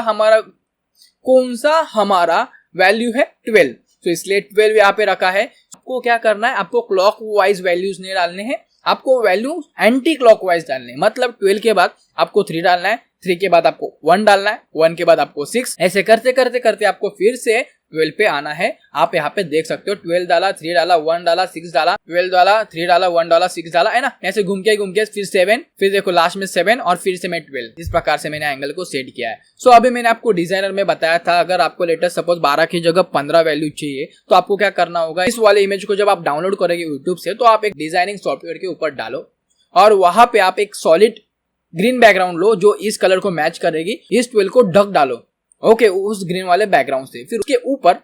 हमारा वैल्यू है? 12। तो इसलिए 12 यहाँ पे रखा है। आपको क्या करना है? आपको क्लॉक वाइज वैल्यूज नहीं डालने हैं, आपको वैल्यू एंटी क्लॉक वाइज डालने हैं। मतलब 12 के बाद आपको 3 डालना है, 3 के बाद आपको 1 डालना है, 1 के बाद आपको 6, ऐसे करते करते करते आपको फिर से 12 पे आना है। आप यहाँ पे देख सकते हो 12 डाला, 3 डाला, 1 डाला, 6 डाला, 12 डाला, 3 डाला, 1 डाला, 6 डाला, है ना? ऐसे घूम के फिर 7, फिर देखो लास्ट में 7 और फिर से मैं 12। इस प्रकार से मैंने एंगल को सेट किया है। सो अभी मैंने आपको डिजाइनर में बताया था, अगर आपको लेटेस्ट सपोज 12 की जगह 15 वैल्यू चाहिए तो आपको क्या करना होगा? इस वाले इमेज को जब आप डाउनलोड करेंगे यूट्यूब से, तो आप एक डिजाइनिंग सॉफ्टवेयर के ऊपर डालो और वहां पे आप एक सॉलिड ग्रीन बैकग्राउंड लो जो इस कलर को मैच करेगी। इस 12 को ढक डालो, ओके, उस ग्रीन वाले बैकग्राउंड से। फिर उसके ऊपर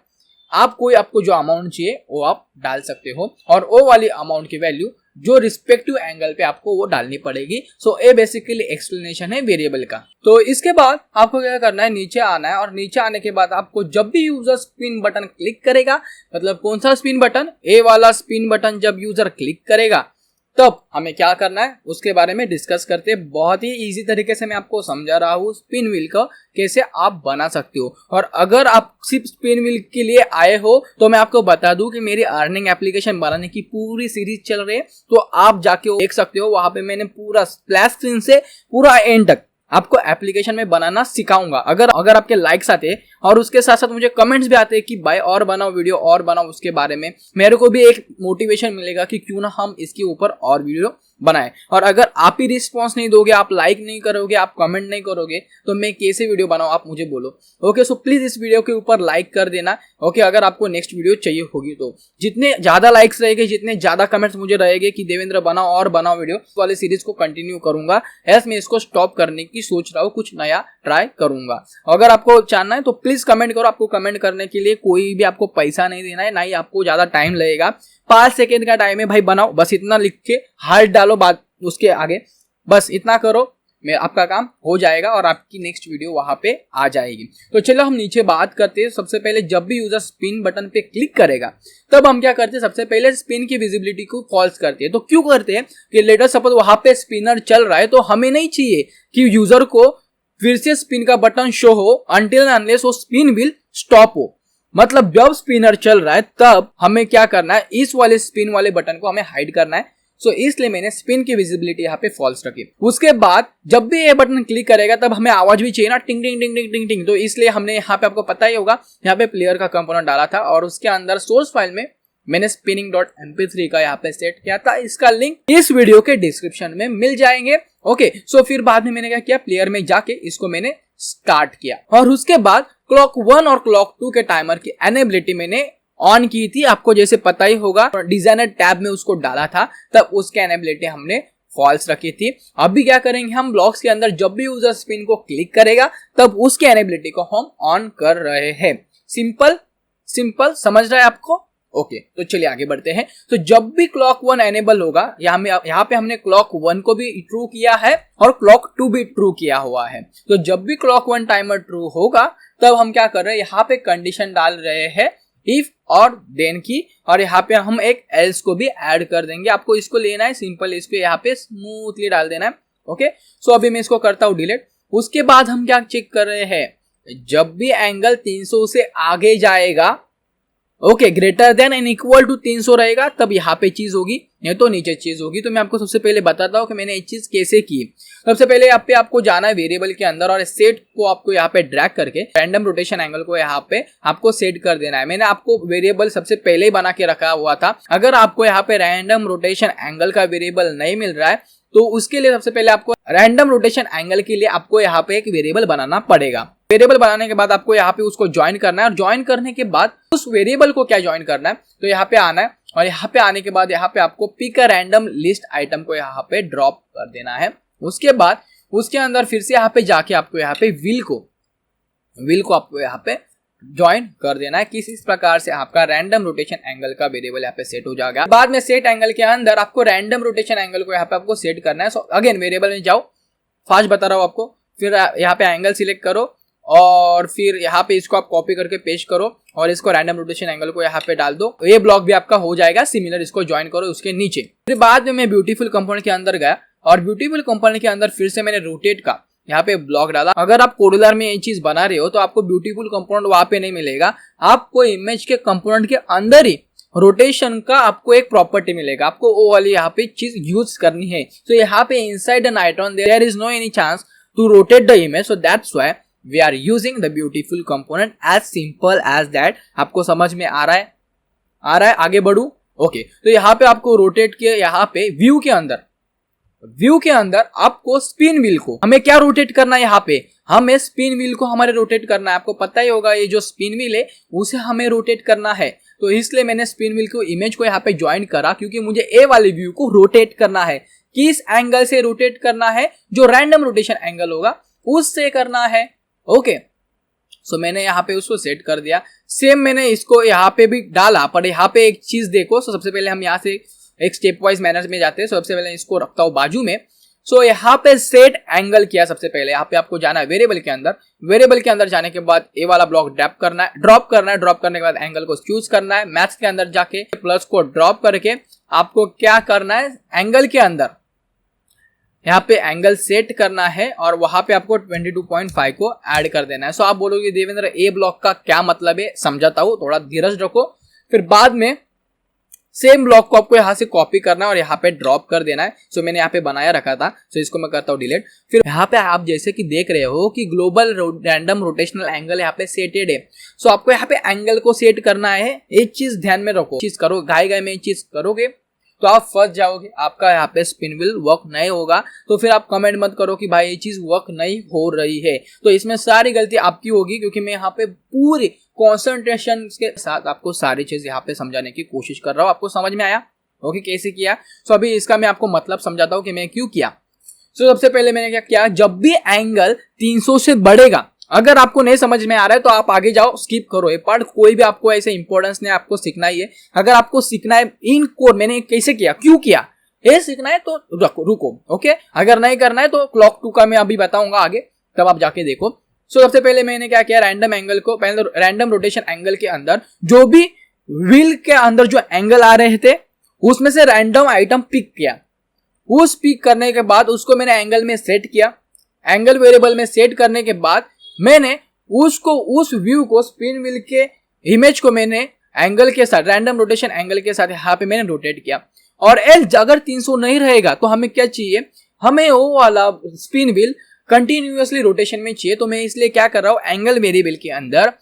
आपको जो अमाउंट चाहिए वो आप डाल सकते हो और वो वाली अमाउंट की वैल्यू जो रिस्पेक्टिव एंगल पे आपको वो डालनी पड़ेगी। सो ये बेसिकली एक्सप्लेनेशन है वेरिएबल का। तो इसके बाद आपको क्या करना है? नीचे आना है और नीचे आने के बाद आपको जब भी यूजर स्पिन बटन क्लिक करेगा, मतलब कौन सा स्पिन बटन? ए वाला स्पिन बटन जब यूजर क्लिक करेगा तब हमें क्या करना है उसके बारे में डिस्कस करते हैं। बहुत ही इजी तरीके से मैं आपको समझा रहा हूँ स्पिन व्हील को कैसे आप बना सकते हो। और अगर आप सिर्फ स्पिन व्हील के लिए आए हो तो मैं आपको बता दूं कि मेरी अर्निंग एप्लीकेशन बनाने की पूरी सीरीज चल रही है, तो आप जाके देख सकते हो। वहां पे मैंने पूरा स्प्लैश स्क्रीन से पूरा एंड तक आपको एप्लीकेशन में बनाना सिखाऊंगा। अगर आपके लाइक्स आते और उसके साथ साथ मुझे कमेंट्स भी आते हैं कि भाई और बनाओ वीडियो और बनाओ उसके बारे में, मेरे को भी एक मोटिवेशन मिलेगा कि क्यों ना हम इसके ऊपर और वीडियो बनाए। और अगर आप ही रिस्पॉन्स नहीं दोगे, आप लाइक नहीं करोगे, आप कमेंट नहीं करोगे, तो मैं कैसे वीडियो बनाऊं आप मुझे बोलो। ओके, सो प्लीज इस वीडियो के ऊपर लाइक कर देना। ओके, अगर आपको नेक्स्ट वीडियो चाहिए होगी तो जितने ज्यादा लाइक्स रहेंगे, जितने ज्यादा कमेंट्स मुझे रहेंगे कि देवेंद्र बनाओ और बनाओ वीडियो, वाली सीरीज को कंटिन्यू करूंगा। ऐसे मैं इसको स्टॉप करने की सोच रहा हूँ, कुछ नया ट्राई करूंगा। अगर आपको जानना है तो प्लीज कमेंट करो। आपको कमेंट करने के लिए कोई भी आपको पैसा नहीं देना है, ना ही आपको ज्यादा टाइम लगेगा। 5 सेकेंड का टाइम है भाई, बनाओ, बस इतना लिख के हार्ट डालो बाद उसके आगे, बस इतना करो, मैं आपका काम हो जाएगा और आपकी नेक्स्ट वीडियो वहां पे आ जाएगी। तो चलो हम नीचे बात करते हैं। सबसे पहले जब भी यूजर स्पिन बटन पे क्लिक करेगा तब हम क्या करते हैं? सबसे पहले स्पिन की विजिबिलिटी को फॉल्स करते हैं। तो क्यों करते हैं? कि लेटर सपोज वहां पे स्पिनर चल रहा है तो हमें नहीं चाहिए कि यूजर को फिर से स्पिन का बटन शो हो अनटिल अनलेस वो स्पिन व्हील स्टॉप हो। मतलब जब स्पिनर चल रहा है तब हमें क्या करना है? इस वाले स्पिन वाले बटन को हमें हाइड करना है। सो इसलिए मैंने स्पिन की विजिबिलिटी यहाँ पे फॉल्स रखी। उसके बाद जब भी ये बटन क्लिक करेगा तब हमें आवाज भी चाहिए ना, टिंग टिंग टिंग टिंग टिंग टिंग। तो इसलिए हमने यहाँ पे, आपको पता ही होगा, यहाँ पे प्लेयर का कंपोनेंट डाला था और उसके अंदर सोर्स फाइल में मैंने spinning.mp3 का यहाँ पे सेट किया था। इसका लिंक इस वीडियो के डिस्क्रिप्शन में मिल जाएंगे। ओके, सो फिर बाद में मैंने क्या किया? प्लेयर में जाके इसको मैंने स्टार्ट किया और उसके बाद क्लॉक 1 और क्लॉक 2 के टाइमर की एनेबिलिटी मैंने ऑन की थी। आपको जैसे पता ही होगा डिजाइनर टैब में उसको डाला था, तब उसके एनेबिलिटी हमने फॉल्स रखी थी। अभी क्या करेंगे, हम ब्लॉक्स के अंदर जब भी यूजर स्पिन को क्लिक करेगा तब उसके एनेबिलिटी को हम ऑन कर रहे हैं। सिंपल सिंपल, समझ रहा है आपको? ओके, तो चलिए आगे बढ़ते हैं। तो जब भी क्लॉक 1 एनेबल होगा, यहाँ पे हमने क्लॉक 1 को भी ट्रू किया है और क्लॉक 2 भी ट्रू किया हुआ है। तो जब भी क्लॉक 1 टाइमर ट्रू होगा तब हम क्या कर रहे हैं, यहाँ पे कंडीशन डाल रहे हैं इफ और देन की, और यहाँ पे हम एक एल्स को भी ऐड कर देंगे। आपको इसको लेना है सिंपल, इसको यहाँ पे स्मूथली डाल देना है। ओके, सो अभी मैं इसको करता हूँ डिलीट। उसके बाद हम क्या चेक कर रहे हैं, जब भी एंगल 300 से आगे जाएगा, okay, greater than and equal to 300 रहेगा, तब यहाँ पे चीज होगी, नहीं तो नीचे चीज होगी। तो मैं आपको सबसे पहले बताता हूँ कि मैंने ये चीज कैसे की। सबसे पहले यहाँ पे आपको जाना है वेरिएबल के अंदर और सेट को आपको यहाँ पे ड्रैग करके रैंडम रोटेशन एंगल को यहाँ पे आपको सेट कर देना है। मैंने आपको वेरिएबल सबसे पहले ही बना के रखा हुआ था। अगर आपको यहाँ पे रैंडम रोटेशन एंगल का वेरिएबल नहीं मिल रहा है तो उसके लिए सबसे पहले आपको रैंडम रोटेशन एंगल के लिए आपको यहाँ पे एक वेरिएबल बनाना पड़ेगा। वेरिएबल बनाने के बाद आपको यहाँ पे उसको ज्वाइन करना है और ज्वाइन करने के बाद उस वेरिएबल को क्या ज्वाइन करना है, तो यहाँ पे आना है और यहाँ पे आने के बाद यहाँ पे आपको pick a random list item को यहाँ पे ड्रॉप कर देना है। उसके बाद उसके अंदर फिर से यहाँ पे जाके आपको यहाँ पे व्हील को आपको यहाँ पे ज्वाइन कर देना है। किस इस प्रकार से आपका रैंडम रोटेशन एंगल का वेरिएबल यहाँ पे सेट हो जाएगा। बाद में सेट एंगल के अंदर आपको रैंडम रोटेशन एंगल को यहाँ पे आपको सेट करना है। सो अगेन वेरिएबल में जाओ, फास्ट बता रहा हूँ आपको, फिर यहाँ पे एंगल सिलेक्ट करो और फिर यहाँ पे इसको आप कॉपी करके पेस्ट करो और इसको रैंडम रोटेशन एंगल को यहाँ पे डाल दो। ये ब्लॉक भी आपका हो जाएगा सिमिलर, इसको ज्वाइन करो उसके नीचे। फिर बाद में मैं ब्यूटीफुल कंपोनेंट के अंदर गया और ब्यूटीफुल कंपोनेंट के अंदर फिर से मैंने रोटेट का यहाँ पे ब्लॉक डाला। अगर आप कोडुलर में ये चीज बना रहे हो तो आपको ब्यूटीफुल कंपोनेंट वहां पे नहीं मिलेगा, आपको इमेज के कंपोनेंट के अंदर ही रोटेशन का आपको एक प्रॉपर्टी मिलेगा। आपको वो वाली यहाँ पे चीज यूज करनी है। तो यहाँ पे inside an item there is no any chance to rotate the image, so that's why we are using the beautiful component. As simple as that. आपको समझ में आ रहा है? आगे बढ़ू? ओके, तो यहाँ पे आपको रोटेट के यहाँ पे व्यू के अंदर आपको स्पिन व्हील को हमें क्या रोटेट करना है, यहाँ पे हमें स्पिन व्हील को हमारे रोटेट करना है। आपको पता ही होगा ये जो स्पिन व्हील है उसे हमें रोटेट करना है। तो इसलिए मैंने स्पिन व्हील को इमेज को यहाँ पे ज्वाइन करा, क्योंकि मुझे ए वाले व्यू को रोटेट करना है। किस एंगल से रोटेट करना है? जो रैंडम रोटेशन एंगल होगा उससे करना है। ओके, सो मैंने यहाँ पे उसको सेट कर दिया। सेम मैंने इसको यहाँ पे भी डाला, पर यहाँ पे एक चीज देखो। सो सबसे पहले हम यहाँ से एक स्टेप वाइज मैनर में जाते हैं। सबसे पहले इसको रखता हूँ बाजू में। सो यहाँ पे सेट एंगल किया। सबसे पहले यहाँ पे आपको जाना है वेरिएबल के अंदर। वेरिएबल के अंदर जाने के बाद ए वाला ब्लॉक ड्रॉप करना है। ड्रॉप करने के बाद एंगल को चूज करना है। मैथ्स के अंदर जाके प्लस को ड्रॉप करके आपको क्या करना है, एंगल के अंदर यहाँ पे एंगल सेट करना है और वहां पे आपको 22.5 को ऐड कर देना है। सो आप बोलोगे देवेंद्र ए ब्लॉक का क्या मतलब है, समझाता हूँ, थोड़ा धीरज रखो। फिर बाद में सेम ब्लॉक को आपको यहाँ से कॉपी करना है और यहाँ पे ड्रॉप कर देना है। सो मैंने यहाँ पे बनाया रखा था, सो इसको मैं करता हूँ डिलीट। फिर यहाँ पे आप जैसे कि देख रहे हो कि ग्लोबल रैंडम रोटेशनल एंगल यहाँ पे सेटेड है। सो आपको यहाँ पे एंगल को सेट करना है। एक चीज ध्यान में रखो, चीज करो गाय में चीज करोगे तो आप फंस जाओगे, आपका यहाँ पे स्पिन व्हील वर्क नहीं होगा। तो फिर आप कमेंट मत करो कि भाई ये चीज वर्क नहीं हो रही है। तो इसमें सारी गलती आपकी होगी, क्योंकि मैं यहाँ पे पूरी कॉन्सेंट्रेशन के साथ आपको सारी चीज यहाँ पे समझाने की कोशिश कर रहा हूँ। आपको समझ में आया? ओके, कैसे किया? सो अभी इसका मैं आपको मतलब समझाता हूँ कि मैं क्यों किया। सो सबसे पहले मैंने क्या किया, जब भी एंगल 300 से बढ़ेगा, अगर आपको नहीं समझ में आ रहा है तो आप आगे जाओ, स्किप करो ये पार्ट। कोई भी आपको ऐसे इंपॉर्टेंस नहीं, आपको सीखना ही है। अगर आपको सीखना है इन कोड मैंने कैसे किया, क्यों किया, ये सीखना है तो रुको। ओके, अगर नहीं करना है तो क्लॉक 2 का मैं अभी बताऊंगा आगे, तब आप जाके देखो। सो सबसे पहले मैंने क्या किया, रैंडम एंगल को पहले रैंडम रोटेशन एंगल के अंदर जो भी व्हील के अंदर जो एंगल आ रहे थे उसमें से रैंडम आइटम पिक किया। उस पिक करने के बाद उसको मैंने एंगल में सेट किया। एंगल वेरिएबल में सेट करने के बाद मैंने उसको उस व्यू को स्पिन व्हील के इमेज को मैंने एंगल के साथ रैंडम रोटेशन एंगल के साथ यहाँ पे मैंने रोटेट किया। और एल्स अगर 300 नहीं रहेगा तो हमें क्या चाहिए, हमें वो वाला स्पिन व्हील कंटिन्यूअसली रोटेशन में चाहिए। तो मैं इसलिए क्या कर रहा हूँ, एंगल वेरिएबल के अंदर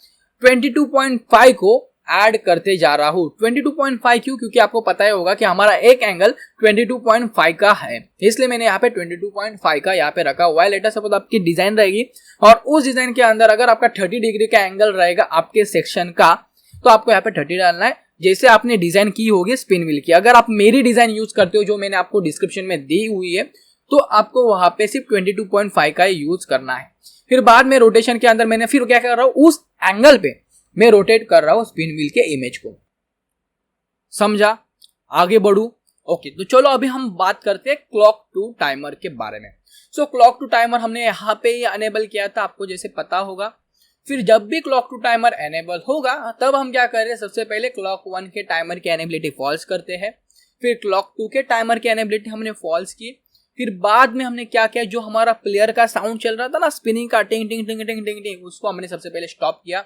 22.5 को ऐड करते जा रहा हूँ। 22.5 क्यों? क्योंकि आपको पता ही होगा कि हमारा एक एंगल 22.5 का है, इसलिए मैंने यहाँ पे 22.5 का यहाँ पे रखा हुआ है। लेटर सपोज आपकी डिजाइन रहेगी और उस डिजाइन के अंदर अगर आपका 30 डिग्री का एंगल रहेगा आपके सेक्शन का, तो आपको यहाँ पे 30 डालना है। जैसे आपने डिजाइन की होगी स्पिन व्हील की। अगर आप मेरी डिजाइन यूज करते हो जो मैंने आपको डिस्क्रिप्शन में दी हुई है, तो आपको वहां पे सिर्फ 22.5 का यूज करना है। फिर बाद में रोटेशन के अंदर मैंने फिर क्या कर रहा हूं, उस एंगल पे मैं रोटेट कर रहा हूं स्पिन व्हील के इमेज को। समझा? आगे बढ़ू। ओके, तो चलो अभी हम बात करते हैं क्लॉक टू टाइमर के बारे में। सो क्लॉक टू टाइमर हमने यहाँ पे ही अनेबल किया था, आपको जैसे पता होगा। फिर जब भी क्लॉक टू टाइमर एनेबल होगा तब हम क्या कर रहे हैं, सबसे पहले क्लॉक 1 के टाइमर की एनेबिलिटी फॉल्स करते हैं, फिर क्लॉक 2 के टाइमर की एनेबिलिटी हमने फॉल्स की। फिर बाद में हमने क्या किया, जो हमारा प्लेयर का साउंड चल रहा था ना स्पिनिंग का, टिंग टिंग टिंग टिंग टिंग टिंग, उसको हमने सबसे पहले स्टॉप किया।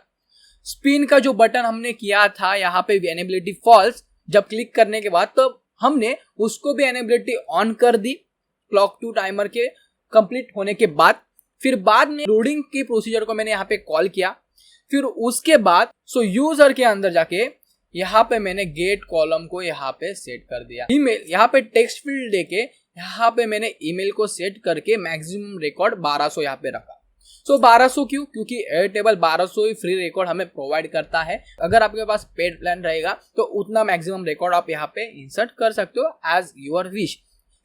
स्पिन का जो बटन हमने किया था यहाँ पे एनेबिलिटी फॉल्स, जब क्लिक करने के बाद तो हमने उसको भी एनेबिलिटी ऑन कर दी क्लॉक टू टाइमर के कंप्लीट होने के बाद। फिर बाद में लोडिंग की प्रोसीजर को मैंने यहाँ पे कॉल किया। फिर उसके बाद यूजर के अंदर जाके यहाँ पे मैंने गेट कॉलम को यहाँ पे सेट कर दिया। ईमेल यहाँ पे टेक्स्ट फील्ड देके यहाँ पे मैंने ईमेल को सेट करके मैक्सिमम रिकॉर्ड 1200 यहाँ पे रखा। 1200 क्यों? क्योंकि एयरटेबल 1200 ही फ्री रिकॉर्ड हमें प्रोवाइड करता है। अगर आपके पास पेड प्लान रहेगा तो उतना मैक्सिमम रिकॉर्ड आप यहाँ पे इंसर्ट कर सकते हो एज योर विश।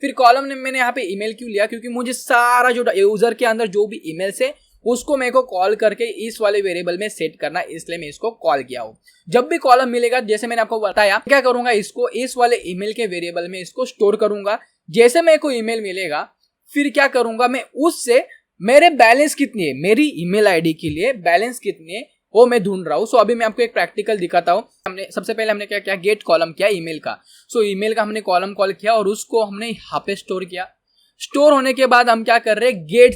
फिर कॉलम ने मैंने यहाँ पे ईमेल क्यों लिया, क्योंकि मुझे सारा जो यूजर के अंदर जो भी ईमेल से उसको मेरे को कॉल करके इस वाले वेरिएबल में सेट करना, इसलिए मैं इसको कॉल किया हूँ। जब भी कॉलम मिलेगा, जैसे मैंने आपको बताया, क्या करूंगा, इसको इस वाले ईमेल के वेरिएबल में इसको स्टोर करूंगा। जैसे मेरे को ईमेल मिलेगा फिर क्या करूंगा, मैं उससे मेरे बैलेंस कितनी है, मेरी ईमेल आईडी के लिए बैलेंस कितनी है वो मैं ढूंढ रहा हूँ। सो अभी मैं आपको एक प्रैक्टिकल दिखाता हूँ। हमने सबसे पहले हमने क्या किया, गेट कॉलम किया ईमेल का। ईमेल का हमने कॉलम कॉल किया और उसको हमने यहाँ पे स्टोर किया। स्टोर होने के बाद हम क्या कर रहे हैं, गेट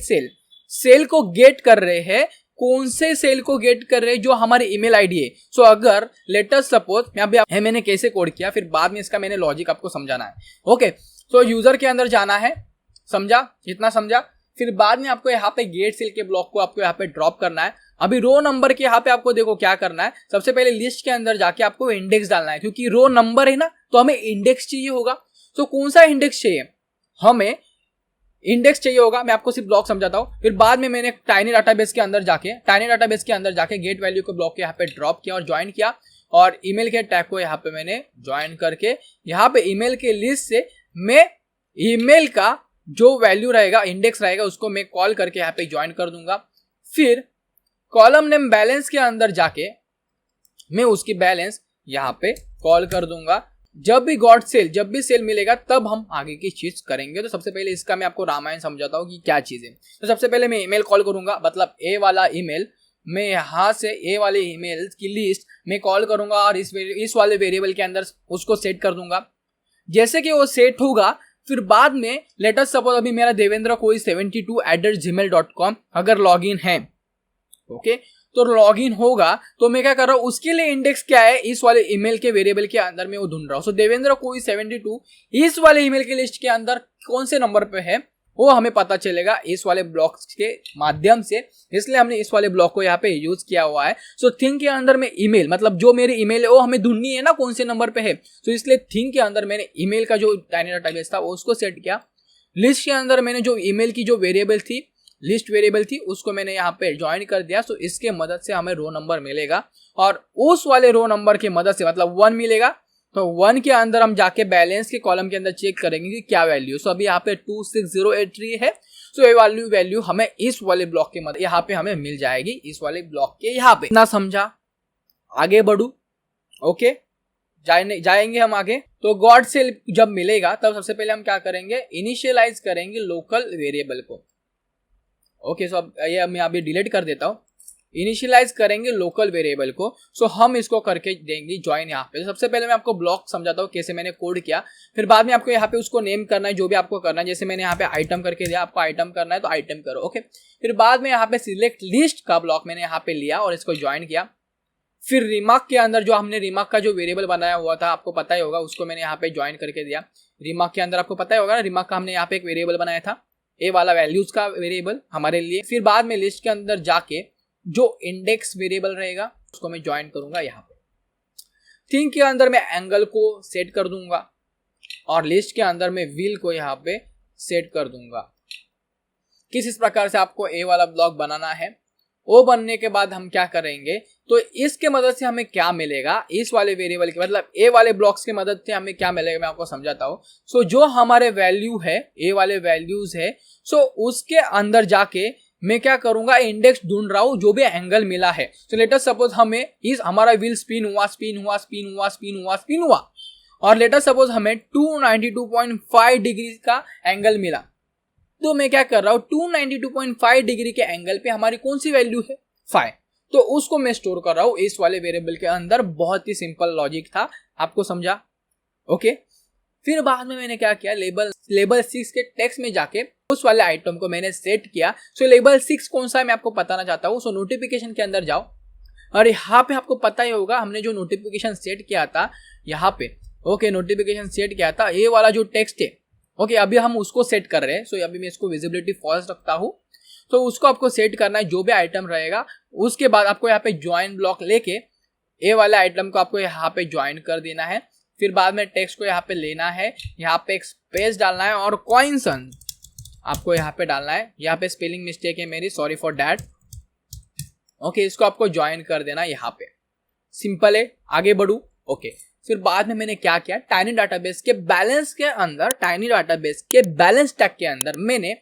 सेल को गेट कर रहे हैं। कौन से सेल को गेट कर रहे हैं, जो हमारी ईमेल आईडी है। अगर लेटेस्ट सपोज अभी मैंने कैसे कोड किया, फिर बाद में इसका मैंने लॉजिक आपको समझाना है। ओके, यूजर के अंदर जाना है, समझा? इतना समझा? फिर बाद में आपको यहाँ पे गेट सेल के ब्लॉक को आपको यहाँ पे ड्रॉप करना है। अभी रो नंबर के यहाँ पे आपको देखो क्या करना है, सबसे पहले लिस्ट के अंदर जाके आपको इंडेक्स डालना है, क्योंकि रो नंबर है ना, तो हमें इंडेक्स चाहिए होगा। कौन सा इंडेक्स चाहिए, हमें इंडेक्स चाहिए होगा। मैं आपको सिर्फ ब्लॉक समझाता हूँ। फिर बाद में मैंने टाइनी डाटाबेस के अंदर जाके गेट वैल्यू के ब्लॉक के यहाँ पे ड्रॉप किया और ज्वाइन किया, और ईमेल के टैग को यहाँ पे मैंने ज्वाइन करके यहाँ पे ईमेल के लिस्ट से मैं ईमेल का जो वैल्यू रहेगा, इंडेक्स रहेगा, उसको मैं कॉल करके यहाँ पे ज्वाइन कर दूंगा। फिर कॉलम नेम बैलेंस के अंदर जाके मैं उसकी बैलेंस यहाँ पे कॉल कर दूंगा। जब भी सेल मिलेगा तब हम आगे की चीज करेंगे। तो सबसे पहले इसका मैं आपको रामायण समझाता हूँ कि क्या चीज है। तो सबसे पहले मैं ईमेल कॉल करूंगा, मतलब ए वाला ईमेल, मैं यहाँ से ए वाले ईमेल की लिस्ट में कॉल करूंगा और इस वाले वेरिएबल के अंदर उसको सेट कर दूंगा। जैसे कि वो सेट होगा, फिर बाद में लेटेस्ट सपोज अभी मेरा देवेंद्र कोई 72@gmail.com अगर लॉगिन है, ओके, तो लॉगिन होगा तो मैं क्या कर रहा हूँ, उसके लिए इंडेक्स क्या है, इस वाले ईमेल के वेरिएबल के अंदर मैं वो ढूंढ रहा हूँ। देवेंद्र कोई 72 इस वाले ईमेल की लिस्ट के अंदर कौन से नंबर पे है वो हमें पता चलेगा इस वाले ब्लॉक के माध्यम से, इसलिए हमने इस वाले ब्लॉक को यहाँ पे यूज किया हुआ है। थिंक के अंदर में ईमेल, मतलब जो मेरी ईमेल है वो हमें ढूंढनी है ना कौन से नंबर पे है, इसलिए थिंक के अंदर मैंने ईमेल का जो टाइनी डाटाबेस था उसको सेट किया। लिस्ट के अंदर मैंने जो ईमेल की जो वेरिएबल थी, लिस्ट वेरिएबल थी, उसको मैंने यहाँ पे ज्वाइन कर दिया। इसके मदद से हमें रो नंबर मिलेगा और उस वाले रो नंबर की मदद से मतलब 1 मिलेगा, तो 1 के अंदर हम जाके बैलेंस के कॉलम के अंदर चेक करेंगे कि क्या वैल्यू। अभी यहाँ पे 26083 है। ये वैल्यू हमें इस वाले ब्लॉक के मदद यहाँ पे हमें मिल जाएगी, इस वाले ब्लॉक के यहाँ पे। ना समझा? आगे बढ़ू। ओके, जाएंगे हम आगे। तो गॉड सेल जब मिलेगा तब सबसे पहले हम क्या करेंगे, इनिशियलाइज करेंगे लोकल वेरिएबल को। ओके, अब ये मैं अभी डिलीट कर देता हूँ। इनिशियलाइज करेंगे लोकल वेरिएबल को। हम इसको करके देंगे ज्वाइन यहाँ पे। सबसे पहले मैं आपको ब्लॉक समझाता हूँ कैसे मैंने कोड किया, फिर बाद में आपको यहाँ पे उसको नेम करना है जो भी आपको करना है। जैसे मैंने यहाँ पे आइटम करके दिया, आपको आइटम करना है तो आइटम करो। ओके, फिर बाद में यहाँ पे सिलेक्ट लिस्ट का ब्लॉक मैंने यहाँ पे लिया और इसको ज्वाइन किया। फिर रिमार्क के अंदर जो हमने रिमार्क का जो वेरिएबल बनाया हुआ था, आपको पता ही होगा, उसको मैंने यहाँ पे ज्वाइन करके दिया। रिमार्क के अंदर आपको पता ही होगा ना, रिमार्क का हमने यहाँ पे एक वेरिएबल बनाया था, ए वाला वैल्यूज का वेरिएबल हमारे लिए। फिर बाद में लिस्ट के अंदर जाके जो इंडेक्स वेरिएबल रहेगा उसको मैं ज्वाइन करूंगा यहाँ पे। थिंक के अंदर मैं एंगल को सेट कर दूंगा और लिस्ट के अंदर मैं व्हील को यहाँ पे सेट कर दूंगा। किस इस प्रकार से आपको ए वाला ब्लॉक बनाना है ओ बनने के बाद हम क्या करेंगे, तो इसके मदद से हमें क्या मिलेगा, इस वाले वेरिएबल की मतलब ए वाले ब्लॉक्स की मदद से हमें क्या मिलेगा मैं आपको समझाता हूँ। सो जो हमारे वैल्यू है, ए वाले वैल्यूज है, सो उसके अंदर जाके मैं क्या करूंगा, इंडेक्स ढूंढ रहा हूं जो भी एंगल मिला है। सो लेट अस सपोज हमें इस हमारा व्हील स्पिन हुआ स्पिन हुआ स्पिन हुआ स्पिन हुआ स्पिन हुआ और लेट अस सपोज हमें 292.5 डिग्री का एंगल मिला। तो मैं क्या कर रहा हूं, 292.5 डिग्री के एंगल पे हमारी कौन सी वैल्यू है, 5। तो उसको मैं स्टोर कर रहा हूं इस वाले वेरिएबल के अंदर। बहुत ही सिंपल लॉजिक था, आपको समझा? ओके। फिर बाद में मैंने क्या किया, लेबल 6 के टेक्स्ट में जाके उस वाले आइटम को मैंने सेट किया। सो लेबल 6 कौन सा है मैं आपको बताना चाहता हूँ। सो नोटिफिकेशन के अंदर जाओ और यहाँ पे आपको पता ही होगा हमने जो नोटिफिकेशन सेट किया था यहाँ पे, ओके, नोटिफिकेशन सेट किया था, ये वाला जो टेक्स्ट है, ओके, अभी हम उसको सेट कर रहे हैं। सो अभी मैं इसको विजिबिलिटी फॉल्स रखता हूँ। तो उसको आपको सेट करना है, जो भी आइटम रहेगा। उसके बाद आपको यहाँ पे ज्वाइन ब्लॉक लेके ए वाले आइटम को आपको यहाँ पे ज्वाइन कर देना है। फिर बाद में टेक्स्ट को यहाँ पे लेना है, यहाँ पे एक स्पेस डालना है और कॉइनसन आपको यहाँ पे डालना है। यहाँ पे स्पेलिंग मिस्टेक है मेरी, सॉरी फॉर डैट। ओके, इसको आपको ज्वाइन कर देना यहाँ पे। सिंपल है, आगे बढ़ू। ओके, फिर बाद में मैंने क्या किया, टाइनी डाटाबेस के बैलेंस के अंदर, टाइनी डाटाबेस के बैलेंस टैग के अंदर मैंने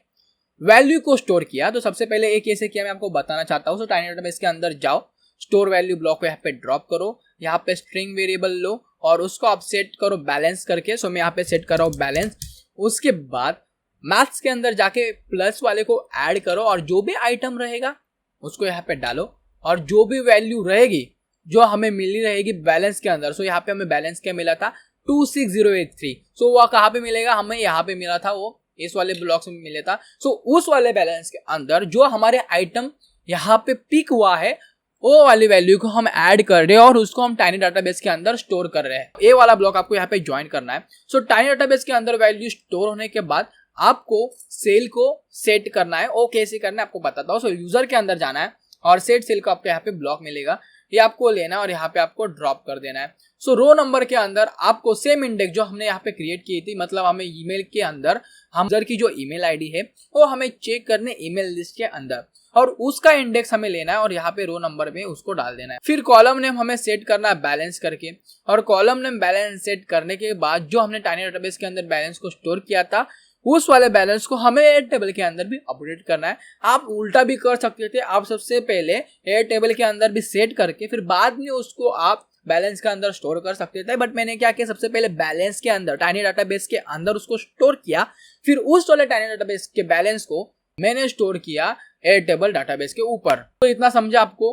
वैल्यू को स्टोर किया। तो सबसे पहले एक कैसे किया मैं आपको बताना चाहता हूँ। सो टाइनी डाटाबेस के अंदर जाओ, स्टोर वैल्यू ब्लॉक को यहाँ पे ड्रॉप करो, यहाँ पे स्ट्रिंग वेरिएबल लो और उसको आप सेट करो बैलेंस करके। सो मैं यहाँ पे सेट कर रहा हूँ बैलेंस। उसके बाद मैथ्स के अंदर जाके प्लस वाले को ऐड करो और जो भी आइटम रहेगा उसको यहाँ पे डालो और जो भी वैल्यू रहेगी जो हमें मिली रहेगी बैलेंस के अंदर। सो यहाँ पे हमें बैलेंस क्या मिला था, 26083। सो वह कहाँ पे मिलेगा, हमें यहाँ पे मिला था, वो इस वाले ब्लॉक्स में मिला था। सो उस वाले बैलेंस के अंदर जो हमारे आइटम यहाँ पे पिक हुआ है वो वाली वैल्यू को हम ऐड कर रहे हैं और उसको हम टाइनी डाटाबेस के अंदर स्टोर कर रहे हैं। ए वाला ब्लॉक आपको यहाँ पे ज्वाइन करना है। सो टाइनी डाटाबेस के अंदर वैल्यू स्टोर होने के बाद आपको सेल को सेट करना है। वो कैसे करना है आपको बताता हूँ। सो यूजर के अंदर जाना है और सेट सेल का आपको यहाँ पे ब्लॉक मिलेगा, ये आपको लेना है और यहाँ पे आपको ड्रॉप कर देना है। सो रो नंबर के अंदर आपको सेम इंडेक्स जो हमने यहाँ पे क्रिएट की थी, मतलब हमें ईमेल के अंदर हम यूजर की जो ईमेल आईडी है वो हमें चेक करने ईमेल लिस्ट के अंदर और उसका इंडेक्स हमें लेना है और यहाँ पे रो नंबर में उसको डाल देना है। फिर कॉलम नेम हमें सेट करना है बैलेंस करके और कॉलम नेम बैलेंस सेट करने के बाद जो हमने टाइनी डाटाबेस के अंदर बैलेंस को स्टोर किया था उस वाले बैलेंस को हमें एयर टेबल के अंदर भी अपडेट करना है। आप उल्टा भी कर सकते थे, आप सबसे पहले एयर टेबल के अंदर भी सेट करके फिर बाद में उसको आप बैलेंस के अंदर स्टोर कर सकते थे। बट मैंने क्या किया, सबसे पहले बैलेंस के अंदर टाइनी डाटाबेस के अंदर उसको स्टोर किया, फिर उस वाले टाइनी डाटाबेस के बैलेंस को मैंने स्टोर किया एयर टेबल डाटाबेस के ऊपर। तो इतना समझा आपको?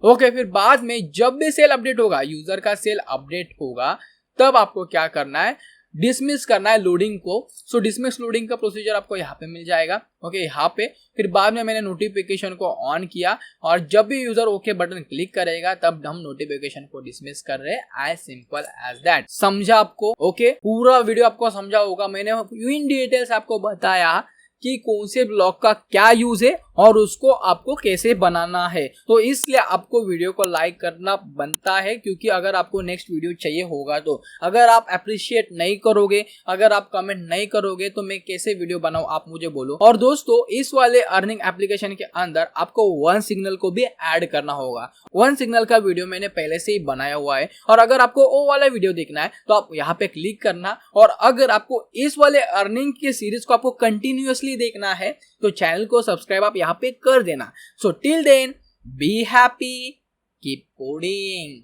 ओके, फिर बाद में जब भी सेल अपडेट होगा, यूजर का सेल अपडेट होगा, तब आपको क्या करना है, डिसमिस करना है लोडिंग को। सो डिसमिस लोडिंग का प्रोसीजर आपको यहाँ पे मिल जाएगा। ओके, यहाँ पे फिर बाद में मैंने नोटिफिकेशन को ऑन किया और जब भी यूजर ओके बटन क्लिक करेगा तब हम नोटिफिकेशन को डिसमिस कर रहे हैं। As simple as that. समझा आपको? ओके, पूरा वीडियो आपको समझा होगा। मैंने इन डिटेल्स आपको बताया कि कौन से ब्लॉक का क्या यूज है और उसको आपको कैसे बनाना है। तो इसलिए आपको वीडियो को लाइक करना बनता है, क्योंकि अगर आपको नेक्स्ट वीडियो चाहिए होगा तो अगर आप अप्रिशिएट नहीं करोगे, अगर आप कमेंट नहीं करोगे तो मैं कैसे वीडियो बनाऊं, आप मुझे बोलो। और दोस्तों, इस वाले अर्निंग एप्लीकेशन के अंदर आपको वन सिग्नल को भी ऐड करना होगा। वन सिग्नल का वीडियो मैंने पहले से ही बनाया हुआ है और अगर आपको वो वाला वीडियो देखना है तो आप यहाँ पे क्लिक करना। और अगर आपको इस वाले अर्निंग के सीरीज को आपको कंटिन्यूअसली देखना है तो चैनल को सब्सक्राइब आप यहाँ पे कर देना। So till then, be happy, keep coding.